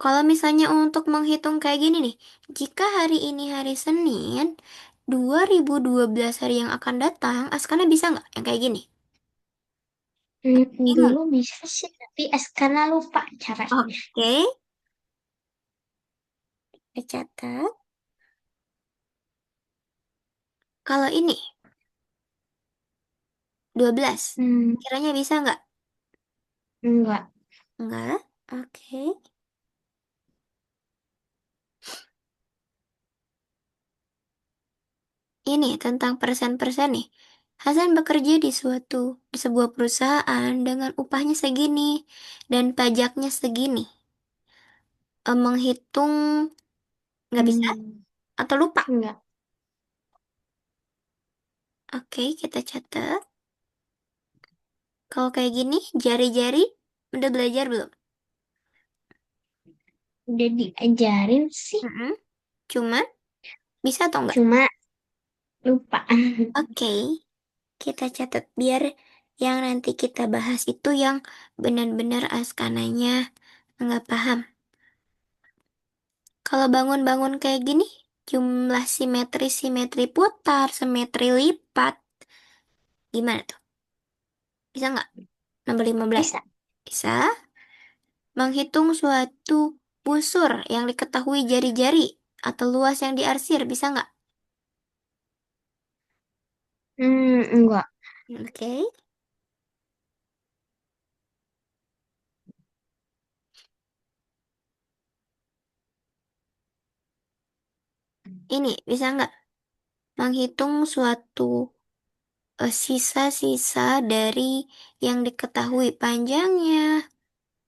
[SPEAKER 1] Kalau misalnya untuk menghitung kayak gini nih, jika hari ini hari Senin, 2012 hari yang akan datang, Askana bisa nggak yang kayak gini? Bingung.
[SPEAKER 2] Dulu bisa sih, tapi karena lupa caranya.
[SPEAKER 1] Oke, kita catat. Kalau ini, 12.
[SPEAKER 2] Hmm,
[SPEAKER 1] Kiranya bisa nggak?
[SPEAKER 2] enggak.
[SPEAKER 1] Nggak. Oke. Ini tentang persen-persen nih. Hasan bekerja di sebuah perusahaan dengan upahnya segini dan pajaknya segini. Menghitung nggak bisa
[SPEAKER 2] Hmm,
[SPEAKER 1] atau lupa?
[SPEAKER 2] enggak.
[SPEAKER 1] Oke, kita catat. Kalau kayak gini, jari-jari udah belajar belum?
[SPEAKER 2] Udah diajarin sih,
[SPEAKER 1] Mm-mm. Cuman bisa atau enggak?
[SPEAKER 2] cuma lupa.
[SPEAKER 1] Oke, kita catat biar yang nanti kita bahas itu yang benar-benar askananya nggak paham. Kalau bangun-bangun kayak gini, jumlah simetri putar, simetri lipat, gimana tuh? Bisa nggak? Nomor 15.
[SPEAKER 2] Bisa.
[SPEAKER 1] Bisa. Menghitung suatu busur yang diketahui jari-jari atau luas yang diarsir, bisa nggak?
[SPEAKER 2] Enggak.
[SPEAKER 1] Oke. Ini bisa nggak? Menghitung suatu sisa-sisa dari yang diketahui panjangnya,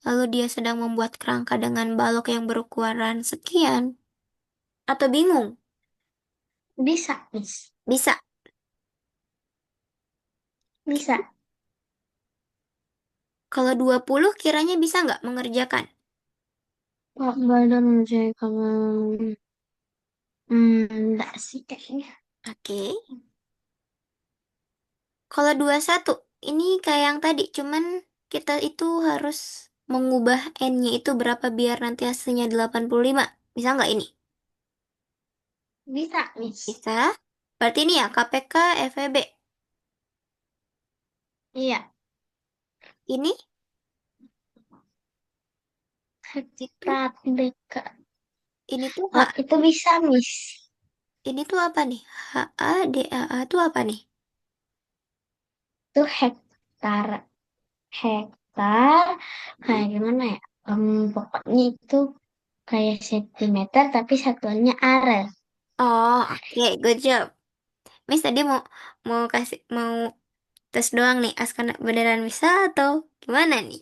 [SPEAKER 1] lalu dia sedang membuat kerangka dengan balok yang berukuran sekian, atau bingung?
[SPEAKER 2] Bisa, Miss.
[SPEAKER 1] Bisa.
[SPEAKER 2] Bisa.
[SPEAKER 1] Kalau 20 kiranya bisa nggak mengerjakan?
[SPEAKER 2] Kok badan saya kalau enggak sih kayaknya.
[SPEAKER 1] Oke. Kalau 21 ini kayak yang tadi, cuman kita itu harus mengubah n-nya itu berapa biar nanti hasilnya 85. Bisa nggak ini?
[SPEAKER 2] Bisa, Miss.
[SPEAKER 1] Bisa. Berarti ini ya KPK FEB.
[SPEAKER 2] Iya.
[SPEAKER 1] Ini itu
[SPEAKER 2] KPK.
[SPEAKER 1] ini tuh
[SPEAKER 2] Oh, itu bisa, Miss.
[SPEAKER 1] ini tuh apa nih? HADAA tuh apa nih?
[SPEAKER 2] Itu hektar. Hektar.
[SPEAKER 1] Hmm?
[SPEAKER 2] Kayak gimana ya? Pokoknya itu kayak sentimeter, tapi satuannya are.
[SPEAKER 1] Oh, oke, good job. Miss tadi mau mau kasih mau Tes doang nih, Askana beneran bisa atau gimana nih?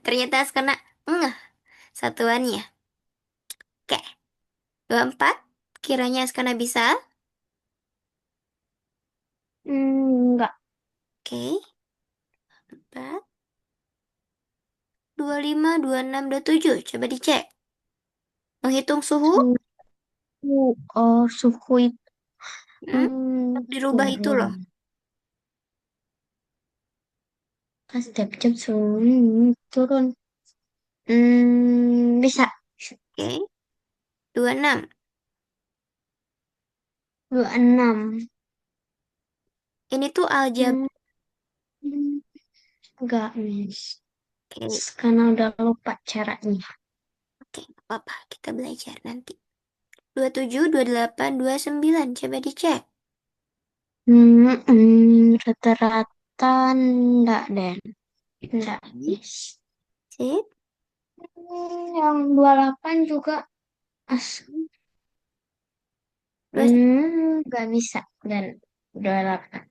[SPEAKER 1] Ternyata Askana enggak satuannya. Oke, 24. Kiranya Askana bisa.
[SPEAKER 2] Enggak.
[SPEAKER 1] Oke, 4, 25, 26, 27. Coba dicek. Menghitung suhu,
[SPEAKER 2] Suhu, oh suhu itu
[SPEAKER 1] tetap dirubah itu
[SPEAKER 2] turun.
[SPEAKER 1] loh.
[SPEAKER 2] Pas setiap jam suhu turun. Bisa.
[SPEAKER 1] Oke, 26.
[SPEAKER 2] 26.
[SPEAKER 1] Ini tuh
[SPEAKER 2] Hmm,
[SPEAKER 1] aljabar.
[SPEAKER 2] enggak, Miss.
[SPEAKER 1] Oke,
[SPEAKER 2] Karena udah lupa caranya.
[SPEAKER 1] oke, nggak apa-apa. Kita belajar nanti. 27, 28, 29. Coba dicek.
[SPEAKER 2] Rata-rata enggak deh. Enggak,
[SPEAKER 1] Hmm,
[SPEAKER 2] Miss.
[SPEAKER 1] sip.
[SPEAKER 2] Yang 28 juga as
[SPEAKER 1] Dua,
[SPEAKER 2] nggak bisa dan 28.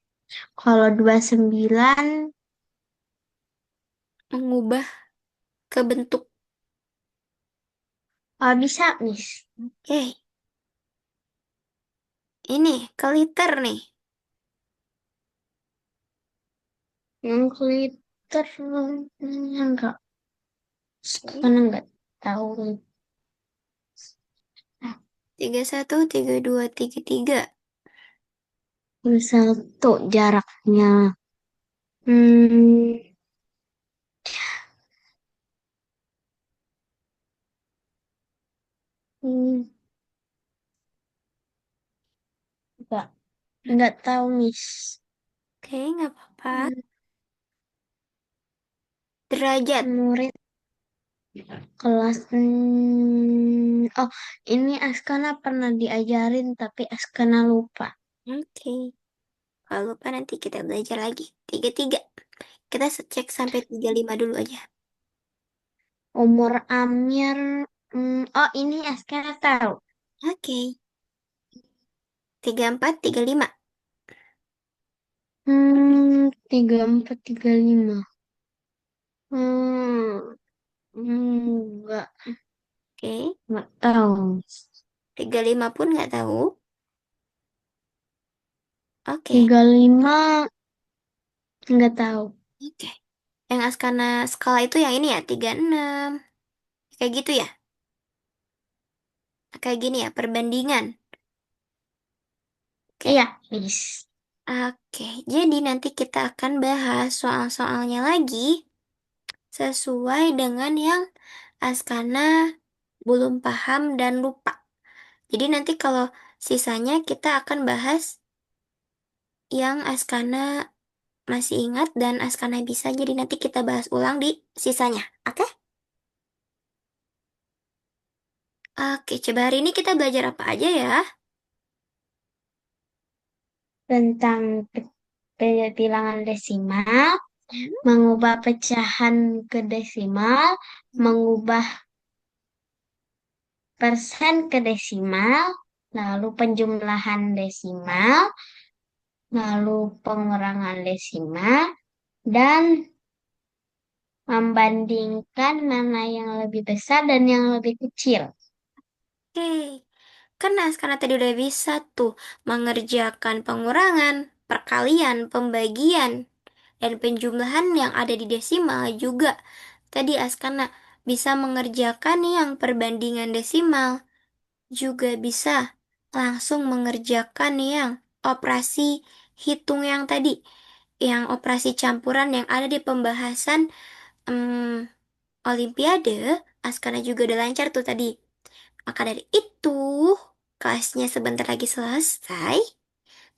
[SPEAKER 2] Kalau 29
[SPEAKER 1] mengubah ke bentuk.
[SPEAKER 2] bisa, Miss.
[SPEAKER 1] Oke, ini ke liter nih.
[SPEAKER 2] Yang glitter enggak,
[SPEAKER 1] Oke.
[SPEAKER 2] karena enggak tahu.
[SPEAKER 1] 31, 32, 33.
[SPEAKER 2] Satu jaraknya. Hmm, hmm, enggak, enggak tahu, Miss.
[SPEAKER 1] Oke, nggak apa-apa.
[SPEAKER 2] Hmm,
[SPEAKER 1] Derajat.
[SPEAKER 2] murid kelas oh, ini Askana pernah diajarin tapi Askana lupa.
[SPEAKER 1] Oke. Kalau lupa nanti kita belajar lagi. 33. Kita cek sampai 35 dulu aja.
[SPEAKER 2] Umur Amir, oh ini Askara tahu.
[SPEAKER 1] Oke. 34, 35.
[SPEAKER 2] 34, 35. Hmm, enggak,
[SPEAKER 1] Oke.
[SPEAKER 2] enggak tahu.
[SPEAKER 1] 35 pun nggak tahu. Oke.
[SPEAKER 2] 35, enggak tahu.
[SPEAKER 1] Oke. Yang askana skala itu yang ini ya, 36. Kayak gitu ya. Kayak gini ya, perbandingan. Oke.
[SPEAKER 2] Iya, Miss.
[SPEAKER 1] Oke. Jadi nanti kita akan bahas soal-soalnya lagi sesuai dengan yang askana belum paham dan lupa. Jadi nanti kalau sisanya kita akan bahas yang Askana masih ingat dan Askana bisa. Jadi nanti kita bahas ulang di sisanya. Oke? Oke, coba hari ini kita belajar apa aja ya?
[SPEAKER 2] Tentang bilangan desimal,
[SPEAKER 1] Hmm,
[SPEAKER 2] mengubah pecahan ke desimal,
[SPEAKER 1] hmm.
[SPEAKER 2] mengubah persen ke desimal, lalu penjumlahan desimal, lalu pengurangan desimal, dan membandingkan mana yang lebih besar dan yang lebih kecil.
[SPEAKER 1] Oke, karena Askana tadi udah bisa tuh mengerjakan pengurangan, perkalian, pembagian, dan penjumlahan yang ada di desimal juga. Tadi Askana bisa mengerjakan yang perbandingan desimal, juga bisa langsung mengerjakan yang operasi hitung yang tadi, yang operasi campuran yang ada di pembahasan Olimpiade. Askana juga udah lancar tuh tadi. Maka dari itu, kelasnya sebentar lagi selesai.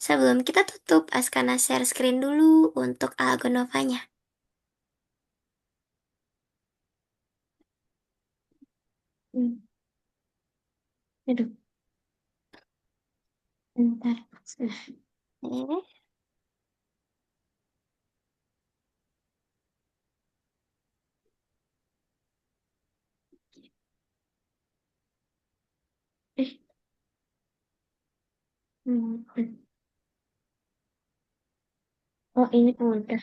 [SPEAKER 1] Sebelum kita tutup, Askana share screen dulu untuk Algonovanya.
[SPEAKER 2] Hmm, Aduh, bentar.
[SPEAKER 1] Eh,
[SPEAKER 2] Eh, hmm, Oh, ini udah.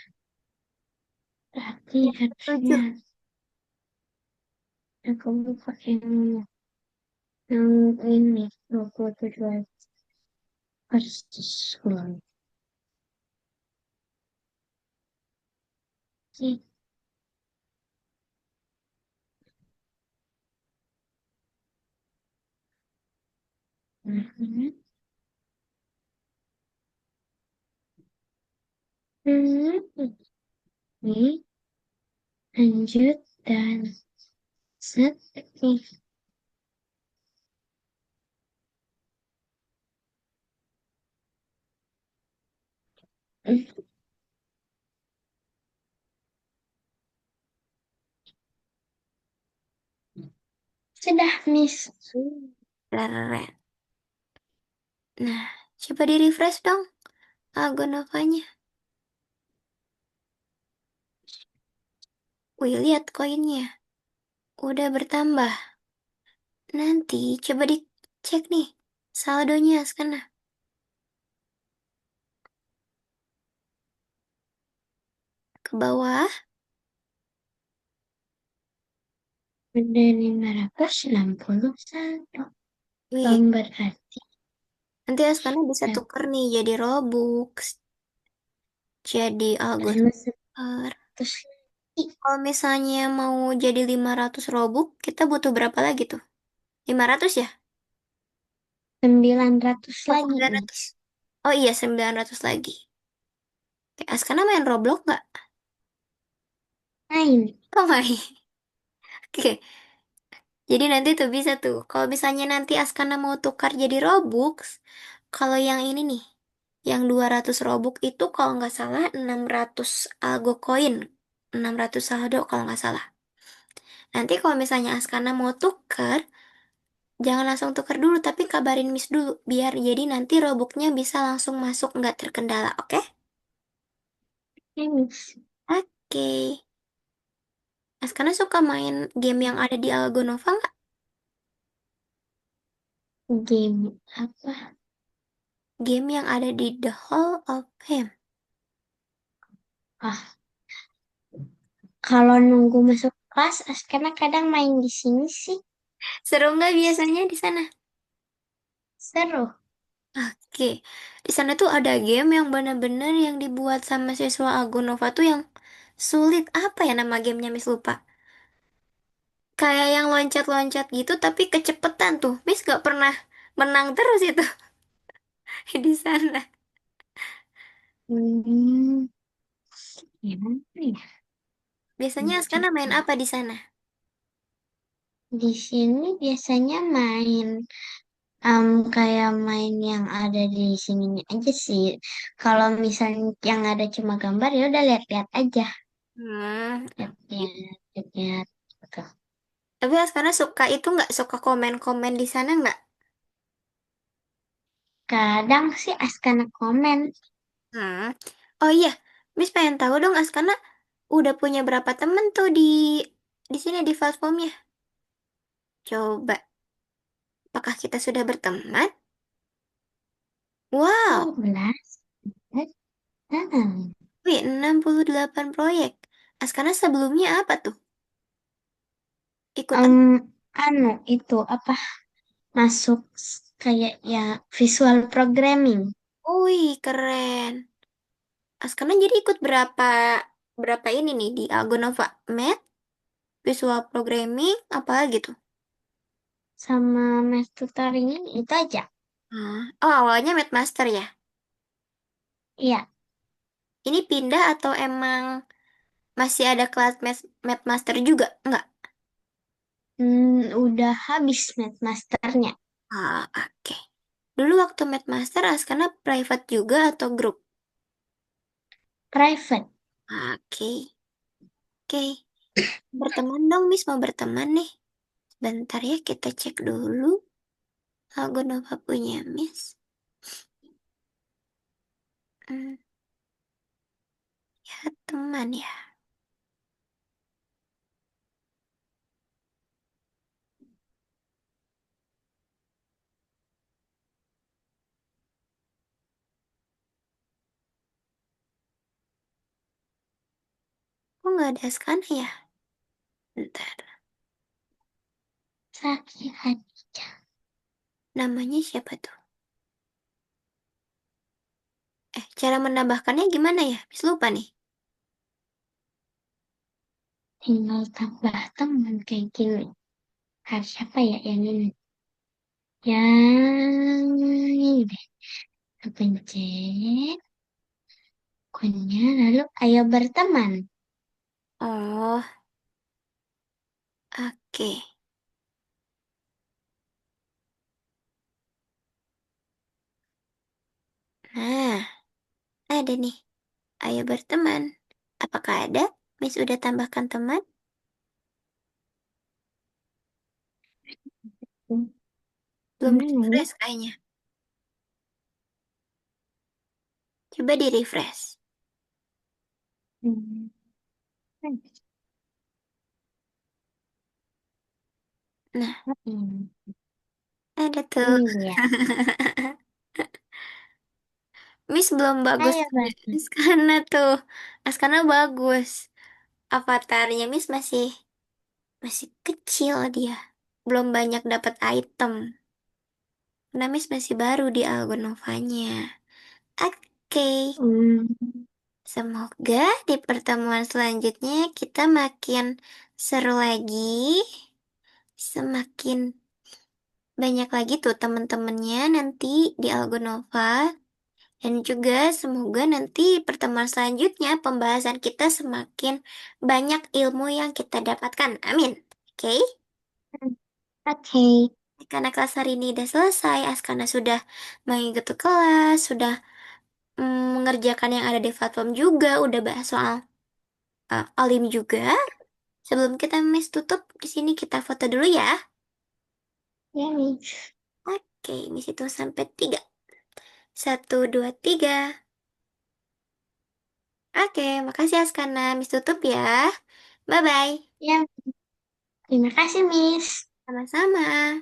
[SPEAKER 2] Berarti harusnya
[SPEAKER 1] 7.
[SPEAKER 2] aku buka yang ini 27 Agustus bulan. Oke. Mhm. Ini lanjut dan set. Oke. Sudah, Miss.
[SPEAKER 1] Keren. Nah, coba di refresh dong Agonovanya. Wih, lihat koinnya. Udah bertambah. Nanti coba dicek nih saldonya sekarang ke bawah.
[SPEAKER 2] Ada 561.
[SPEAKER 1] Wih,
[SPEAKER 2] Berarti
[SPEAKER 1] nanti Askana bisa
[SPEAKER 2] dapat
[SPEAKER 1] tuker nih jadi Robux, jadi
[SPEAKER 2] lima
[SPEAKER 1] Algosphere.
[SPEAKER 2] seratus lagi.
[SPEAKER 1] Kalau misalnya mau jadi 500 Robux, kita butuh berapa lagi tuh? 500 ya?
[SPEAKER 2] 900
[SPEAKER 1] Oh,
[SPEAKER 2] lagi,
[SPEAKER 1] 900.
[SPEAKER 2] Miss.
[SPEAKER 1] Oh iya, 900 lagi. Oke, Askana main Roblox nggak?
[SPEAKER 2] Main.
[SPEAKER 1] Oh main. Oke, jadi nanti tuh bisa tuh. Kalau misalnya nanti Askana mau tukar jadi Robux, kalau yang ini nih, yang 200 Robux itu kalau nggak salah 600 Algo Coin. 600 saldo kalau nggak salah. Nanti kalau misalnya Askana mau tukar, jangan langsung tukar dulu, tapi kabarin Miss dulu. Biar jadi nanti Robux-nya bisa langsung masuk nggak terkendala, oke?
[SPEAKER 2] Oke, Miss.
[SPEAKER 1] Oke. Askana suka main game yang ada di Algonova nggak?
[SPEAKER 2] Game apa?
[SPEAKER 1] Game yang ada di The Hall of Fame.
[SPEAKER 2] Ah, kalau nunggu masuk kelas, karena kadang main di sini sih.
[SPEAKER 1] Seru nggak biasanya di sana?
[SPEAKER 2] Seru.
[SPEAKER 1] Oke, di sana tuh ada game yang bener-bener yang dibuat sama siswa Algonova tuh yang sulit. Apa ya nama gamenya, Miss lupa? Kayak yang loncat-loncat gitu tapi kecepetan tuh. Miss gak pernah menang terus itu di sana.
[SPEAKER 2] Hmm, gimana ya?
[SPEAKER 1] Biasanya Askana main
[SPEAKER 2] Coba.
[SPEAKER 1] apa di sana?
[SPEAKER 2] Di sini biasanya main kayak main yang ada di sininya aja sih. Kalau misalnya yang ada cuma gambar ya udah lihat-lihat aja.
[SPEAKER 1] Hmm,
[SPEAKER 2] Lihat-lihat, lihat-lihat. Gitu.
[SPEAKER 1] tapi Askana suka itu nggak suka komen-komen di sana nggak?
[SPEAKER 2] Kadang sih Askana komen.
[SPEAKER 1] Hmm. Oh iya, Miss pengen tahu dong Askana udah punya berapa temen tuh di sini di platformnya? Coba, apakah kita sudah berteman? Wow,
[SPEAKER 2] 12. Hmm.
[SPEAKER 1] wih 68 proyek. Askana sebelumnya apa tuh? Ikut
[SPEAKER 2] Em,
[SPEAKER 1] apa?
[SPEAKER 2] itu apa masuk kayak ya visual programming
[SPEAKER 1] Wih, keren. Askana jadi ikut berapa berapa ini nih di Algonova? Math, Visual Programming, apa gitu?
[SPEAKER 2] sama math tutoring itu aja.
[SPEAKER 1] Ah, oh, awalnya Math Master ya?
[SPEAKER 2] Iya,
[SPEAKER 1] Ini pindah atau emang masih ada kelas Math Master juga? Enggak.
[SPEAKER 2] udah habis math masternya.
[SPEAKER 1] Ah, oke. Dulu waktu Math Master Askana private juga atau grup?
[SPEAKER 2] Private.
[SPEAKER 1] Oke. Oke. Berteman dong, Miss mau berteman nih. Bentar ya, kita cek dulu. Lagu Nova punya Miss. Hmm, ya teman ya. Kok nggak ada Askana ya? Bentar.
[SPEAKER 2] Sakit hati.
[SPEAKER 1] Namanya siapa tuh? Cara menambahkannya gimana ya? Mis lupa nih.
[SPEAKER 2] Tinggal tambah teman kayak gini. Harus siapa ya yang ini? Yang ini deh. Kepencet. Kunya lalu ayo berteman.
[SPEAKER 1] Oh, oke. Nah, ada nih. Ayo berteman. Apakah ada? Miss udah tambahkan teman? Belum
[SPEAKER 2] Gimana ya?
[SPEAKER 1] refresh kayaknya. Coba di refresh.
[SPEAKER 2] Hmm.
[SPEAKER 1] Nah,
[SPEAKER 2] Ini,
[SPEAKER 1] ada tuh.
[SPEAKER 2] ini dia.
[SPEAKER 1] Miss belum bagus
[SPEAKER 2] Ayo
[SPEAKER 1] juga.
[SPEAKER 2] berteman.
[SPEAKER 1] Askana tuh. Askana bagus. Avatarnya Miss masih kecil dia. Belum banyak dapat item. Karena Miss masih baru di Algonovanya. Oke.
[SPEAKER 2] Hmm.
[SPEAKER 1] Semoga di pertemuan selanjutnya kita makin seru lagi. Semakin banyak lagi tuh teman-temannya nanti di Algonova. Dan juga semoga nanti pertemuan selanjutnya pembahasan kita semakin banyak ilmu yang kita dapatkan. Amin. Oke?
[SPEAKER 2] Oke.
[SPEAKER 1] Karena kelas hari ini udah selesai, Askana sudah mengikuti kelas, sudah mengerjakan yang ada di platform juga, udah bahas soal Olim juga. Sebelum kita miss tutup, di sini kita foto dulu ya.
[SPEAKER 2] Ya, nih.
[SPEAKER 1] Oke, miss hitung sampai 3. 1, 2, 3. Oke, makasih Askana. Miss tutup ya. Bye-bye.
[SPEAKER 2] Ya, terima kasih, Miss.
[SPEAKER 1] Sama-sama.